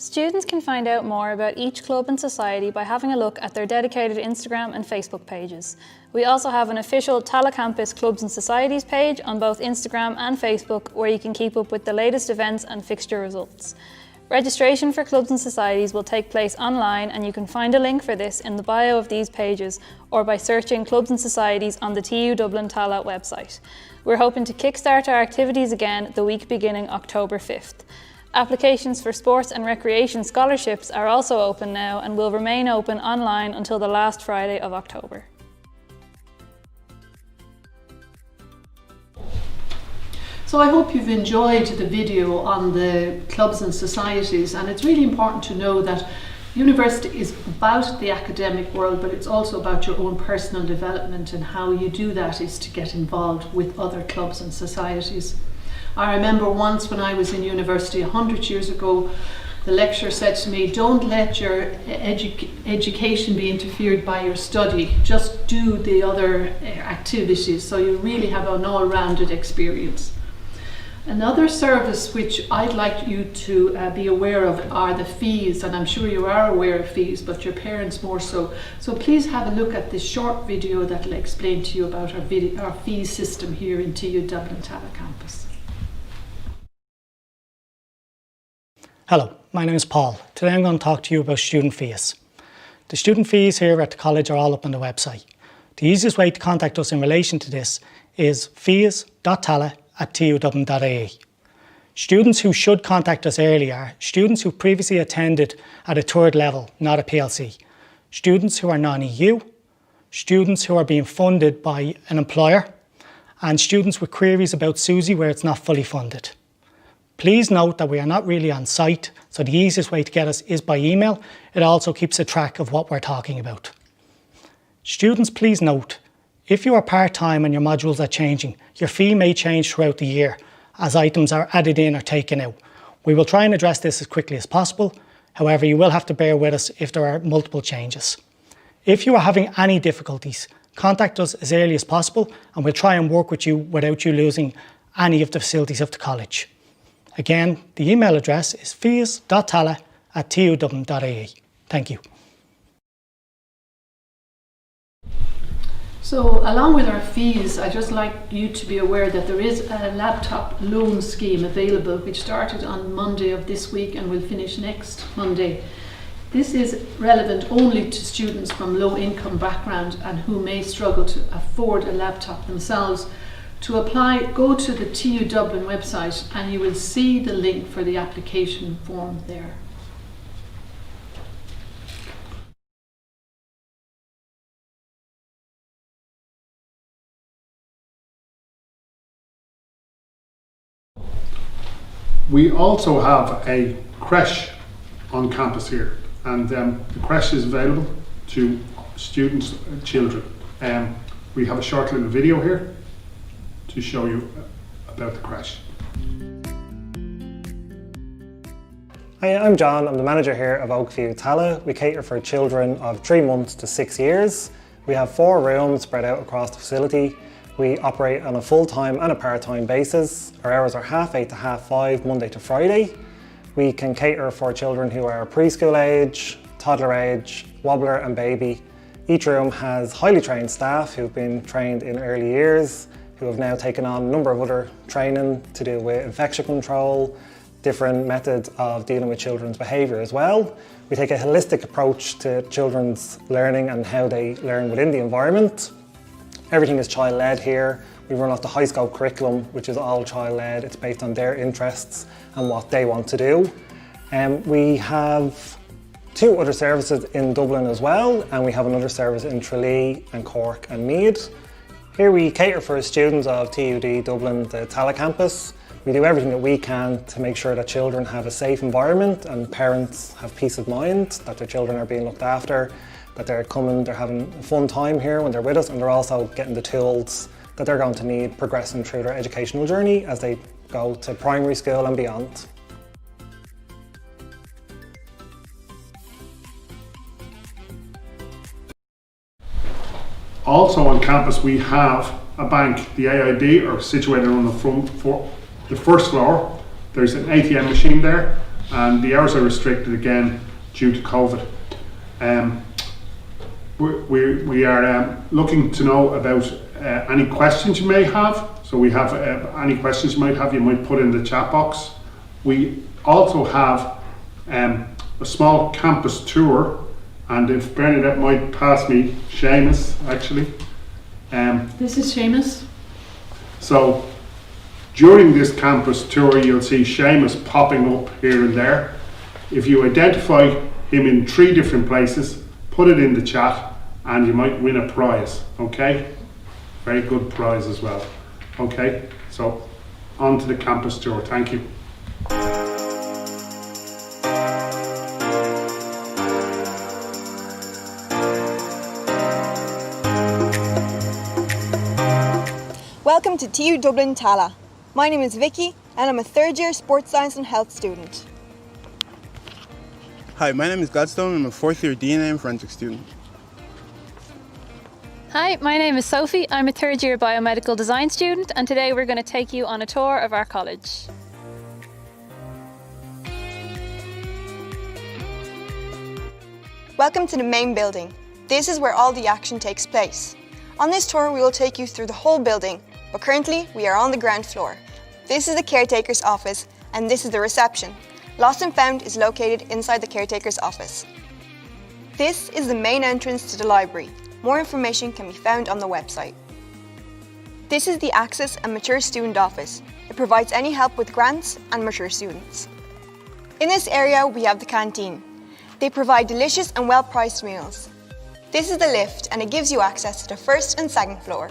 Speaker 4: Students can find out more about each club and society by having a look at their dedicated Instagram and Facebook pages. We also have an official Tallaght Campus Clubs and Societies page on both Instagram and Facebook where you can keep up with the latest events and fixture results. Registration for clubs and societies will take place online, and you can find a link for this in the bio of these pages or by searching clubs and societies on the TU Dublin Tallaght website. We're hoping to kickstart our activities again the week beginning October 5th. Applications for sports and recreation scholarships are also open now and will remain open online until the last Friday of October.
Speaker 1: So I hope you've enjoyed the video on the clubs and societies, and it's really important to know that university is about the academic world, but it's also about your own personal development, and how you do that is to get involved with other clubs and societies. I remember once when I was in university 100 years ago, the lecturer said to me, don't let your education be interfered by your study, just do the other activities so you really have an all-rounded experience. Another service which I'd like you to be aware of are the fees, and I'm sure you are aware of fees, but your parents more so. So please have a look at this short video that will explain to you about our fee system here in TU Dublin Tallaght campus.
Speaker 11: Hello, my name is Paul. Today I'm going to talk to you about student fees. The student fees here at the college are all up on the website. The easiest way to contact us in relation to this is fees.tallaght@tudublin.ie. Students who should contact us early are students who previously attended at a third level, not a PLC, students who are non-EU, students who are being funded by an employer, and students with queries about SUSI where it's not fully funded. Please note that we are not really on site, so the easiest way to get us is by email. It also keeps a track of what we're talking about. Students, please note, if you are part-time and your modules are changing, your fee may change throughout the year as items are added in or taken out. We will try and address this as quickly as possible. However, you will have to bear with us if there are multiple changes. If you are having any difficulties, contact us as early as possible and we'll try and work with you without you losing any of the facilities of the college. Again, the email address is fees.tallaght@tudublin.ie. Thank you.
Speaker 1: So along with our fees, I'd just like you to be aware that there is a laptop loan scheme available which started on Monday of this week and will finish next Monday. This is relevant only to students from low income background and who may struggle to afford a laptop themselves. To apply, go to the TU Dublin website and you will see the link for the application form there.
Speaker 5: We also have a creche on campus here, and the creche is available to students and children. We have a short little video here to show you about the creche.
Speaker 12: Hi, I'm John. I'm the manager here of Oakview Tallaght. We cater for children of 3 months to 6 years. We have 4 rooms spread out across the facility. We operate on a full-time and a part-time basis. Our hours are 8:30 to 5:30, Monday to Friday. We can cater for children who are preschool age, toddler age, wobbler and baby. Each room has highly trained staff who've been trained in early years, who have now taken on a number of other training to do with infection control, different methods of dealing with children's behaviour as well. We take a holistic approach to children's learning and how they learn within the environment. Everything is child-led here. We run off the high scope curriculum, which is all child-led. It's based on their interests and what they want to do. We have 2 other services in Dublin as well, and we have another service in Tralee and Cork and Meath. Here we cater for students of TUD Dublin, the Tallaght campus. We do everything that we can to make sure that children have a safe environment and parents have peace of mind that their children are being looked after, that they're coming, they're having a fun time here when they're with us, and they're also getting the tools that they're going to need progressing through their educational journey as they go to primary school and beyond.
Speaker 5: Also on campus we have a bank, the AIB, are situated on the first floor. There's an ATM machine there and the hours are restricted again due to COVID. We are looking to know about any questions you may have. So we have any questions you might have, you might put in the chat box. We also have a small campus tour, and if Bernadette might pass me Seamus, actually.
Speaker 1: This is Seamus.
Speaker 5: So during this campus tour, you'll see Seamus popping up here and there. If you identify him in 3 different places, put it in the chat and you might win a prize, okay? Very good prize as well. Okay, so on to the campus tour. Thank you.
Speaker 13: Welcome to TU Dublin Tallaght. My name is Vicky and I'm a 3rd year sports science and health student.
Speaker 14: Hi, my name is Gladstone. I'm a 4th year DNA and forensics student.
Speaker 4: Hi, my name is Sophie. I'm a 3rd year biomedical design student, and today we're going to take you on a tour of our college.
Speaker 13: Welcome to the main building. This is where all the action takes place. On this tour we will take you through the whole building, but currently we are on the ground floor. This is the caretaker's office and this is the reception. Lost and Found is located inside the caretaker's office. This is the main entrance to the library. More information can be found on the website. This is the Access and Mature Student Office. It provides any help with grants and mature students. In this area we have the canteen. They provide delicious and well-priced meals. This is the lift and it gives you access to the 1st and 2nd floor.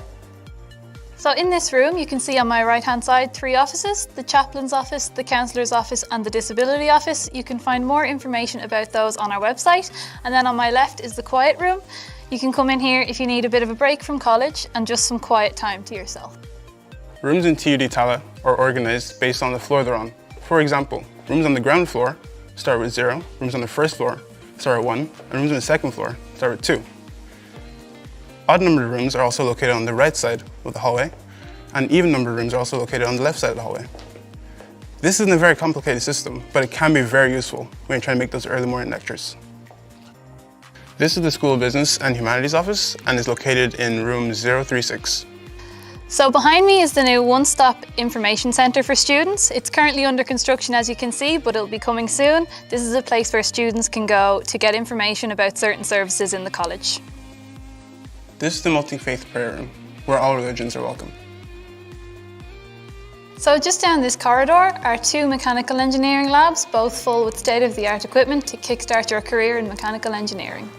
Speaker 4: So in this room you can see on my right hand side 3 offices, the chaplain's office, the counsellor's office and the disability office. You can find more information about those on our website. And then on my left is the quiet room. You can come in here if you need a bit of a break from college and just some quiet time to yourself.
Speaker 14: Rooms in TUD Tallaght are organised based on the floor they're on. For example, rooms on the ground floor start with 0, rooms on the 1st floor start at 1, and rooms on the 2nd floor start with 2. Odd numbered rooms are also located on the right side of the hallway, and even numbered rooms are also located on the left side of the hallway. This isn't a very complicated system, but it can be very useful when you're trying to make those early morning lectures. This is the School of Business and Humanities office and is located in room 036.
Speaker 4: So behind me is the new one-stop information centre for students. It's currently under construction as you can see, but it'll be coming soon. This is a place where students can go to get information about certain services in the college.
Speaker 14: This is the multi-faith prayer room, where all religions are welcome.
Speaker 4: So just down this corridor are 2 mechanical engineering labs, both full with state-of-the-art equipment to kickstart your career in mechanical engineering.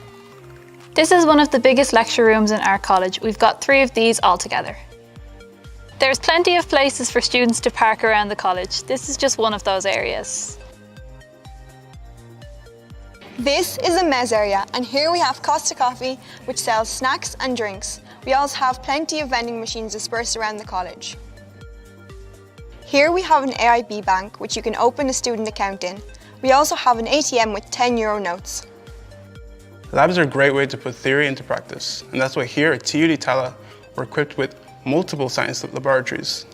Speaker 4: This is one of the biggest lecture rooms in our college. We've got 3 of these altogether. There's plenty of places for students to park around the college. This is just one of those areas.
Speaker 13: This is the mezz area and here we have Costa Coffee which sells snacks and drinks. We also have plenty of vending machines dispersed around the college. Here we have an AIB bank which you can open a student account in. We also have an ATM with €10 notes.
Speaker 14: Labs are a great way to put theory into practice, and that's why here at TUD Tallaght we're equipped with multiple science laboratories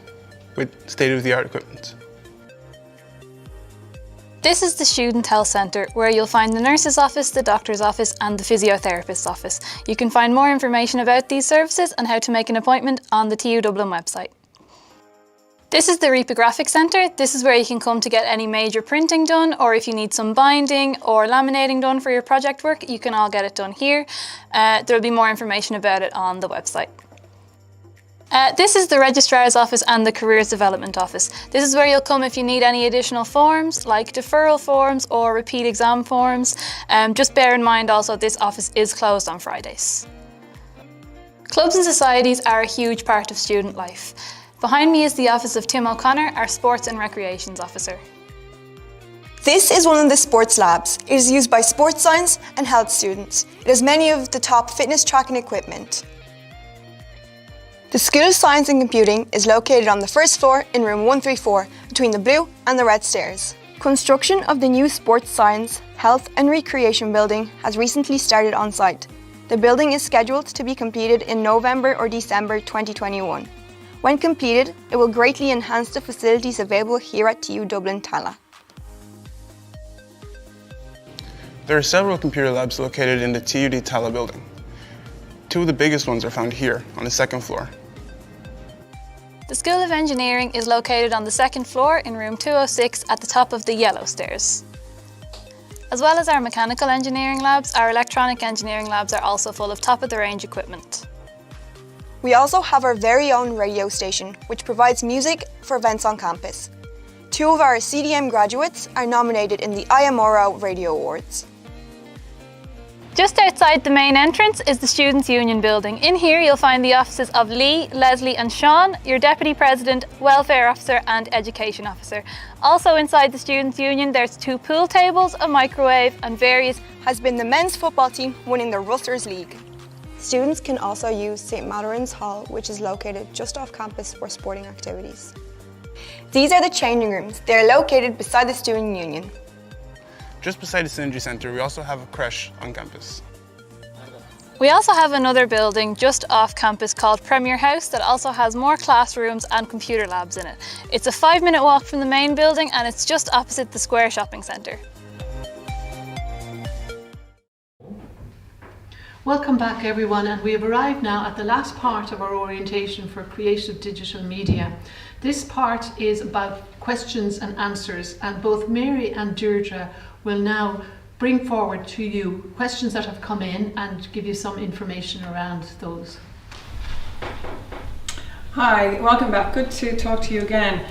Speaker 14: with state-of-the-art equipment.
Speaker 4: This is the Student Health Centre, where you'll find the nurse's office, the doctor's office and the physiotherapist's office. You can find more information about these services and how to make an appointment on the TU Dublin website. This is the reprographic centre. This is where you can come to get any major printing done, or if you need some binding or laminating done for your project work, you can all get it done here. There'll be more information about it on the website. This is the Registrar's Office and the Careers Development Office. This is where you'll come if you need any additional forms, like deferral forms or repeat exam forms. Just bear in mind also this office is closed on Fridays. Clubs and societies are a huge part of student life. Behind me is the office of Tim O'Connor, our Sports and Recreations Officer.
Speaker 13: This is one of the sports labs. It is used by sports science and health students. It has many of the top fitness tracking equipment. The School of Science and Computing is located on the 1st floor in room 134 between the blue and the red stairs. Construction of the new Sports Science, Health and Recreation building has recently started on site. The building is scheduled to be completed in November or December 2021. When completed, it will greatly enhance the facilities available here at TU Dublin Tallaght.
Speaker 14: There are several computer labs located in the TUD Tallaght building. 2 of the biggest ones are found here on the 2nd floor.
Speaker 4: The School of Engineering is located on the 2nd floor in room 206 at the top of the yellow stairs. As well as our mechanical engineering labs, our electronic engineering labs are also full of top-of-the-range equipment.
Speaker 13: We also have our very own radio station, which provides music for events on campus. 2 of our CDM graduates are nominated in the IMRO Radio Awards.
Speaker 4: Just outside the main entrance is the Students' Union building. In here you'll find the offices of Lee, Leslie and Sean, your Deputy President, Welfare Officer and Education Officer. Also inside the Students' Union there's 2 pool tables, a microwave and various...
Speaker 13: Has been the men's football team winning the Rusters League. Students can also use St. Mathurin's Hall, which is located just off campus for sporting activities. These are the changing rooms. They are located beside the Student Union.
Speaker 14: Just beside the Synergy Centre, we also have a creche on campus.
Speaker 4: We also have another building just off campus called Premier House that also has more classrooms and computer labs in it. It's a 5-minute walk from the main building and it's just opposite the Square Shopping Centre.
Speaker 1: Welcome back everyone, and we have arrived now at the last part of our orientation for creative digital media. This part is about questions and answers, and both Mary and Deirdre will now bring forward to you questions that have come in and give you some information around those.
Speaker 6: Hi, welcome back. Good to talk to you again.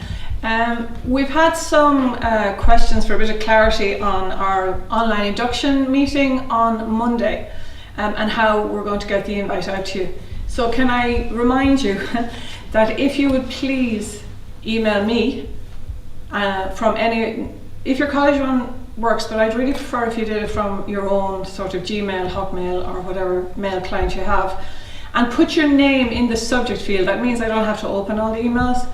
Speaker 6: We've had some questions for a bit of clarity on our online induction meeting on Monday and how we're going to get the invite out to you. So can I remind you that if you would please email me from any, if your college one works, but I'd really prefer if you did it from your own sort of Gmail, Hotmail or whatever mail client you have, and put your name in the subject field. That means I don't have to open all the emails,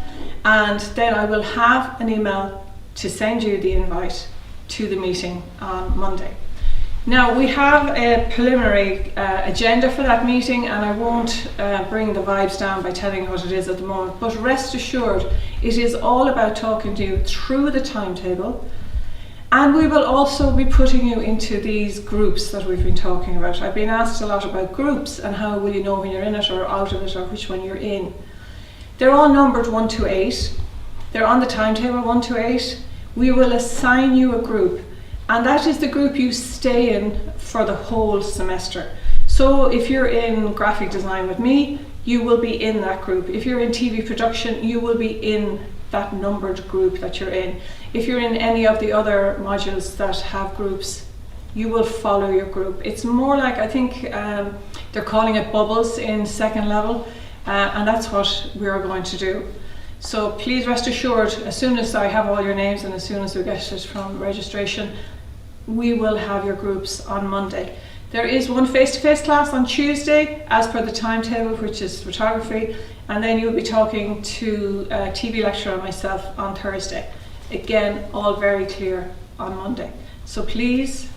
Speaker 6: and then I will have an email to send you the invite to the meeting on Monday. Now we have a preliminary agenda for that meeting, and I won't bring the vibes down by telling you what it is at the moment, but rest assured it is all about talking to you through the timetable, and we will also be putting you into these groups that we've been talking about. I've been asked a lot about groups and how will you know when you're in it or out of it or which one you're in. They're all numbered 1 to 8. They're on the timetable 1 to 8. We will assign you a group, and that is the group you stay in for the whole semester. So if you're in graphic design with me, you will be in that group. If you're in TV production, you will be in that numbered group that you're in. If you're in any of the other modules that have groups, you will follow your group. It's more like, I think they're calling it bubbles in second level, and that's what we're going to do. So please rest assured, as soon as I have all your names and as soon as we get it from registration, we will have your groups on Monday. There is one face-to-face class on Tuesday as per the timetable, which is photography, and then you'll be talking to a TV lecturer and myself on Thursday. Again, all very clear on Monday. So please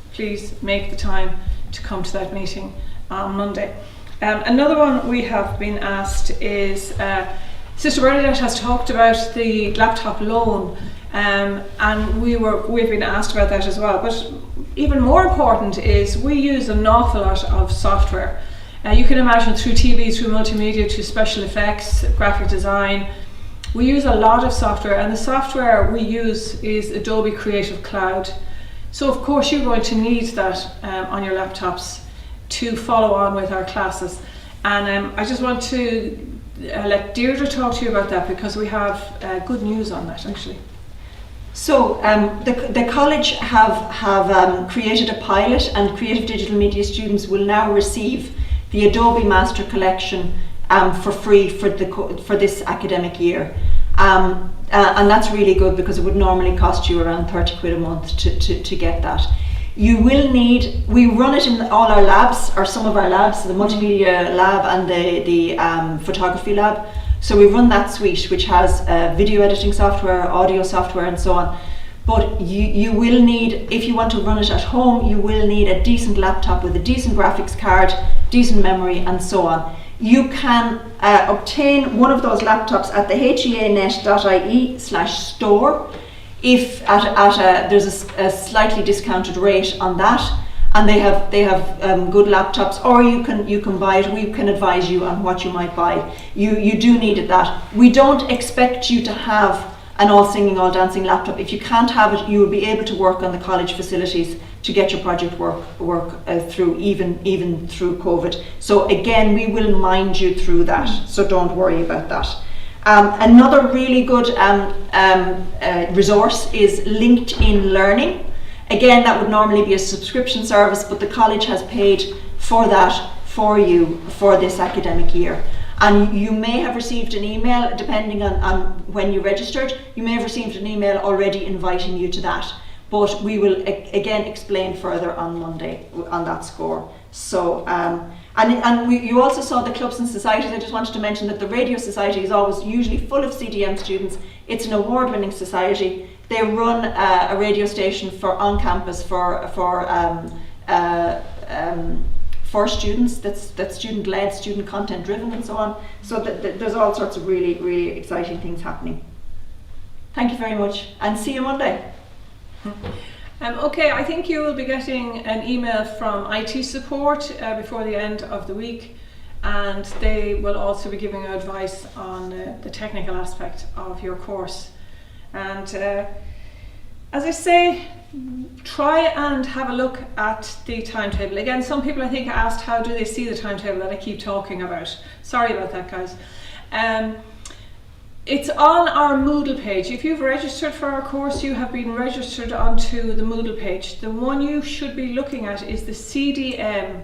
Speaker 6: make the time to come to that meeting on Monday. Another one we have been asked is, Sister Bernadette has talked about the laptop loan, and we've been asked about that as well. But even more important is we use an awful lot of software. You can imagine through TV, through multimedia, to special effects, graphic design. We use a lot of software, and the software we use is Adobe Creative Cloud. So of course you're going to need that on your laptops to follow on with our classes. And I just want to let Deirdre talk to you about that, because we have good news on that actually.
Speaker 7: So the college have created a pilot, and creative digital media students will now receive the Adobe Master Collection for free for this academic year. And that's really good, because it would normally cost you around 30 quid a month to get that. You will need, we run it in all our labs, or some of our labs, the multimedia lab and the photography lab. So we run that suite, which has video editing software, audio software and so on. But you will need, if you want to run it at home, you will need a decent laptop with a decent graphics card, decent memory and so on. You can obtain one of those laptops at the heanet.ie/store if there's a slightly discounted rate on that, and they have good laptops, or you can buy it. We can advise you on what you might buy. You do need that. We don't expect you to have an all singing, all dancing laptop. If you can't have it, you will be able to work on the college facilities to get your project work through, even through COVID. So again, we will mind you through that, so don't worry about that. Another really good resource is LinkedIn Learning. Again, that would normally be a subscription service, but the college has paid for that for you for this academic year. And you may have received an email, depending on when you registered, you may have received an email already inviting you to that. But we will again explain further on Monday on that score. So, you also saw the clubs and societies. I just wanted to mention that the Radio Society is always usually full of CDM students. It's an award-winning society. They run a radio station on campus for students. That's student-led, student content-driven, and so on. So there's all sorts of really, really exciting things happening. Thank you very much, and see you Monday.
Speaker 6: Okay, I think you will be getting an email from IT support before the end of the week, and they will also be giving you advice on the technical aspect of your course. And as I say, try and have a look at the timetable. Again, some people I think asked how do they see the timetable that I keep talking about. Sorry about that, guys. It's on our Moodle page. If you've registered for our course, you have been registered onto the Moodle page. The one you should be looking at is the CDM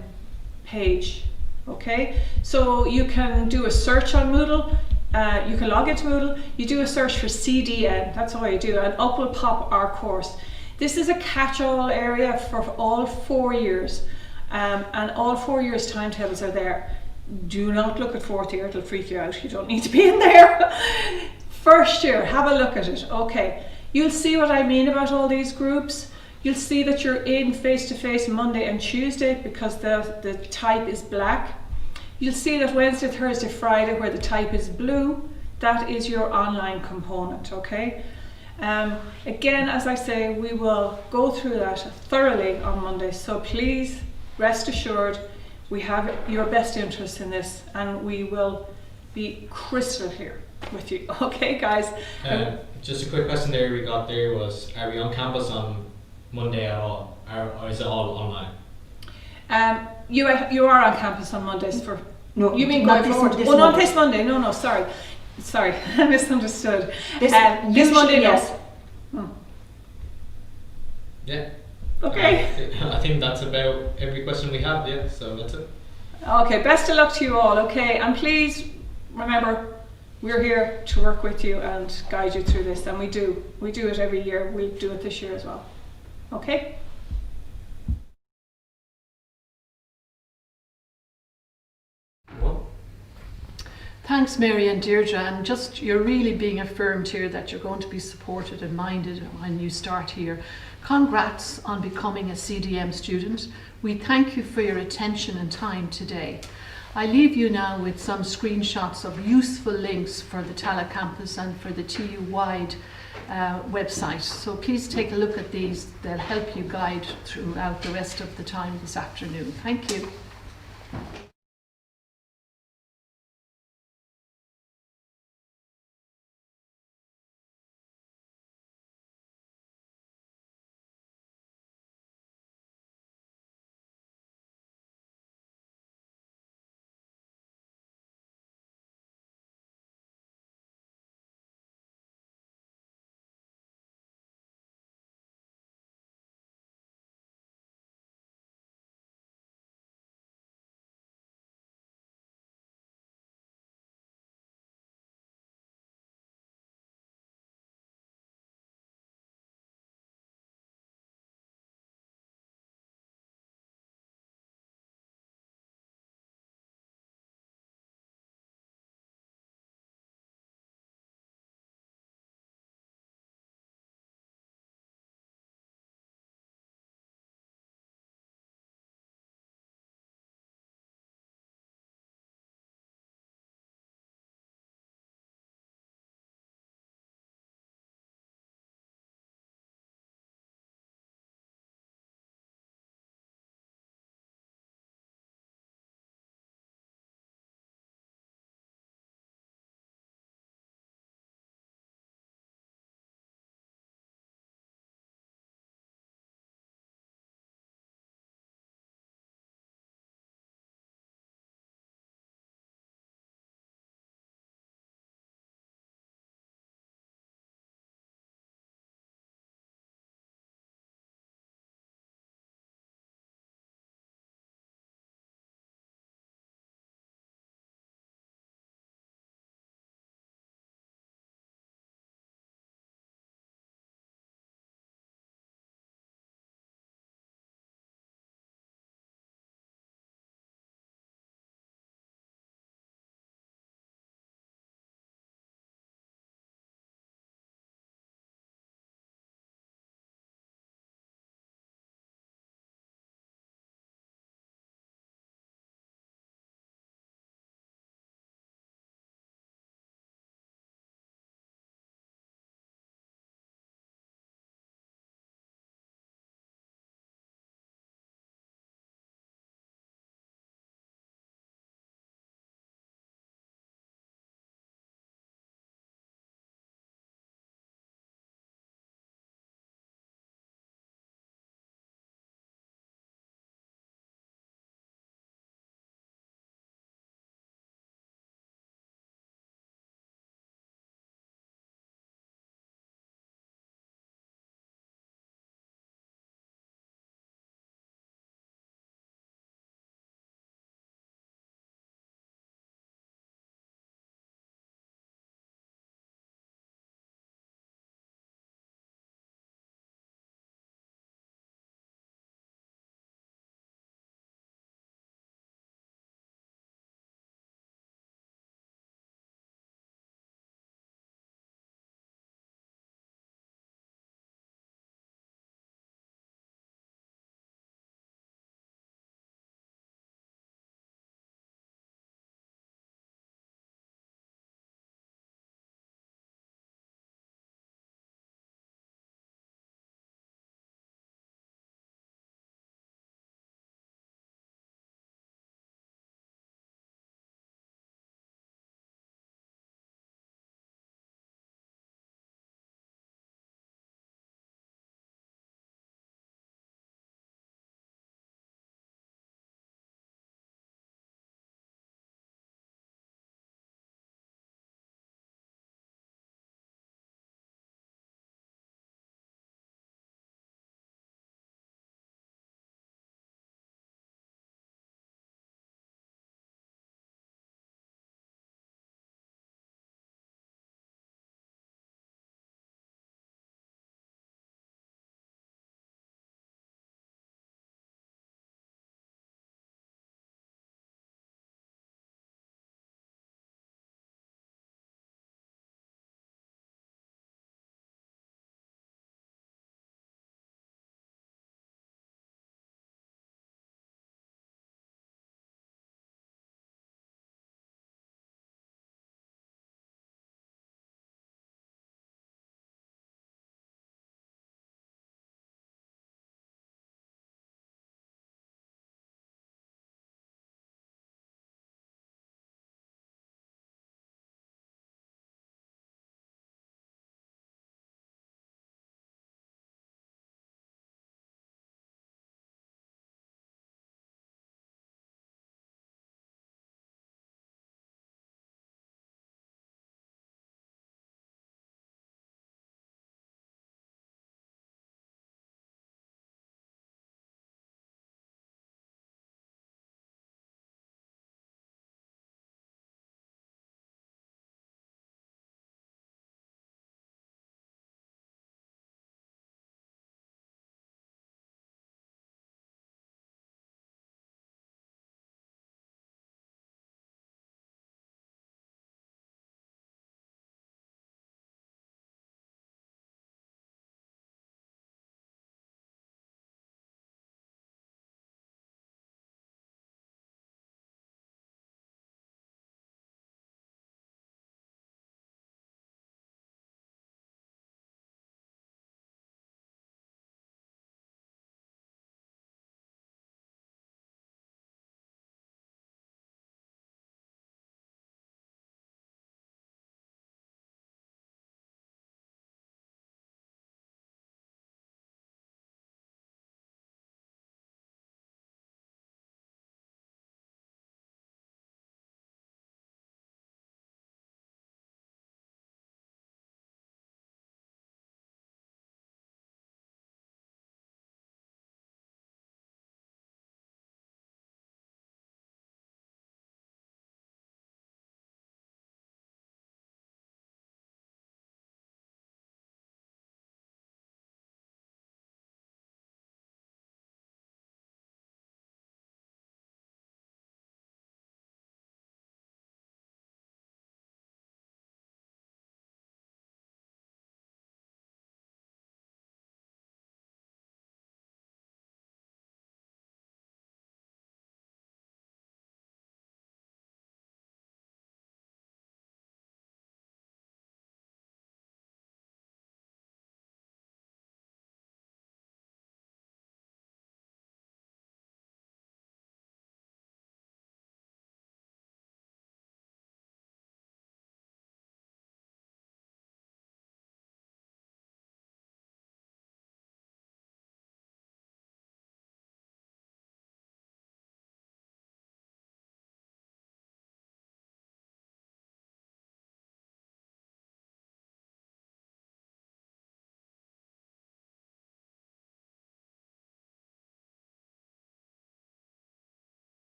Speaker 6: page. Okay, so you can do a search on Moodle. You can log into Moodle. You do a search for CDM. That's all you do, and up will pop our course. This is a catch-all area for all 4 years, and all 4 years timetables are there. Do not look at fourth year, it'll freak you out. You don't need to be in there. First year, have a look at it. Okay, you'll see what I mean about all these groups. You'll see that you're in face-to-face Monday and Tuesday because the type is black. You'll see that Wednesday, Thursday, Friday, where the type is blue, that is your online component, okay? Again, as I say, we will go through that thoroughly on Monday, so please rest assured we have your best interest in this, and we will be crystal clear with you. Okay, guys?
Speaker 15: Just a quick question there we got there was, are we on campus on Monday at all, or is it all online?
Speaker 6: You are on campus on Mondays for...
Speaker 7: No,
Speaker 6: you mean going forward? Oh, not this Monday. No, sorry, I misunderstood. This Monday, yes. Oh.
Speaker 15: Yeah.
Speaker 6: Okay.
Speaker 15: I think that's about every question we have, yeah, so that's it.
Speaker 6: Okay, best of luck to you all, okay? And please remember, we're here to work with you and guide you through this, and we do it every year. We'll do it this year as well. Okay?
Speaker 1: Thanks, Mary and Deirdre, and just you're really being affirmed here that you're going to be supported and minded when you start here. Congrats on becoming a CDM student. We thank you for your attention and time today. I leave you now with some screenshots of useful links for the Tallaght campus and for the TU-wide website. So please take a look at these. They'll help you guide throughout the rest of the time this afternoon. Thank you.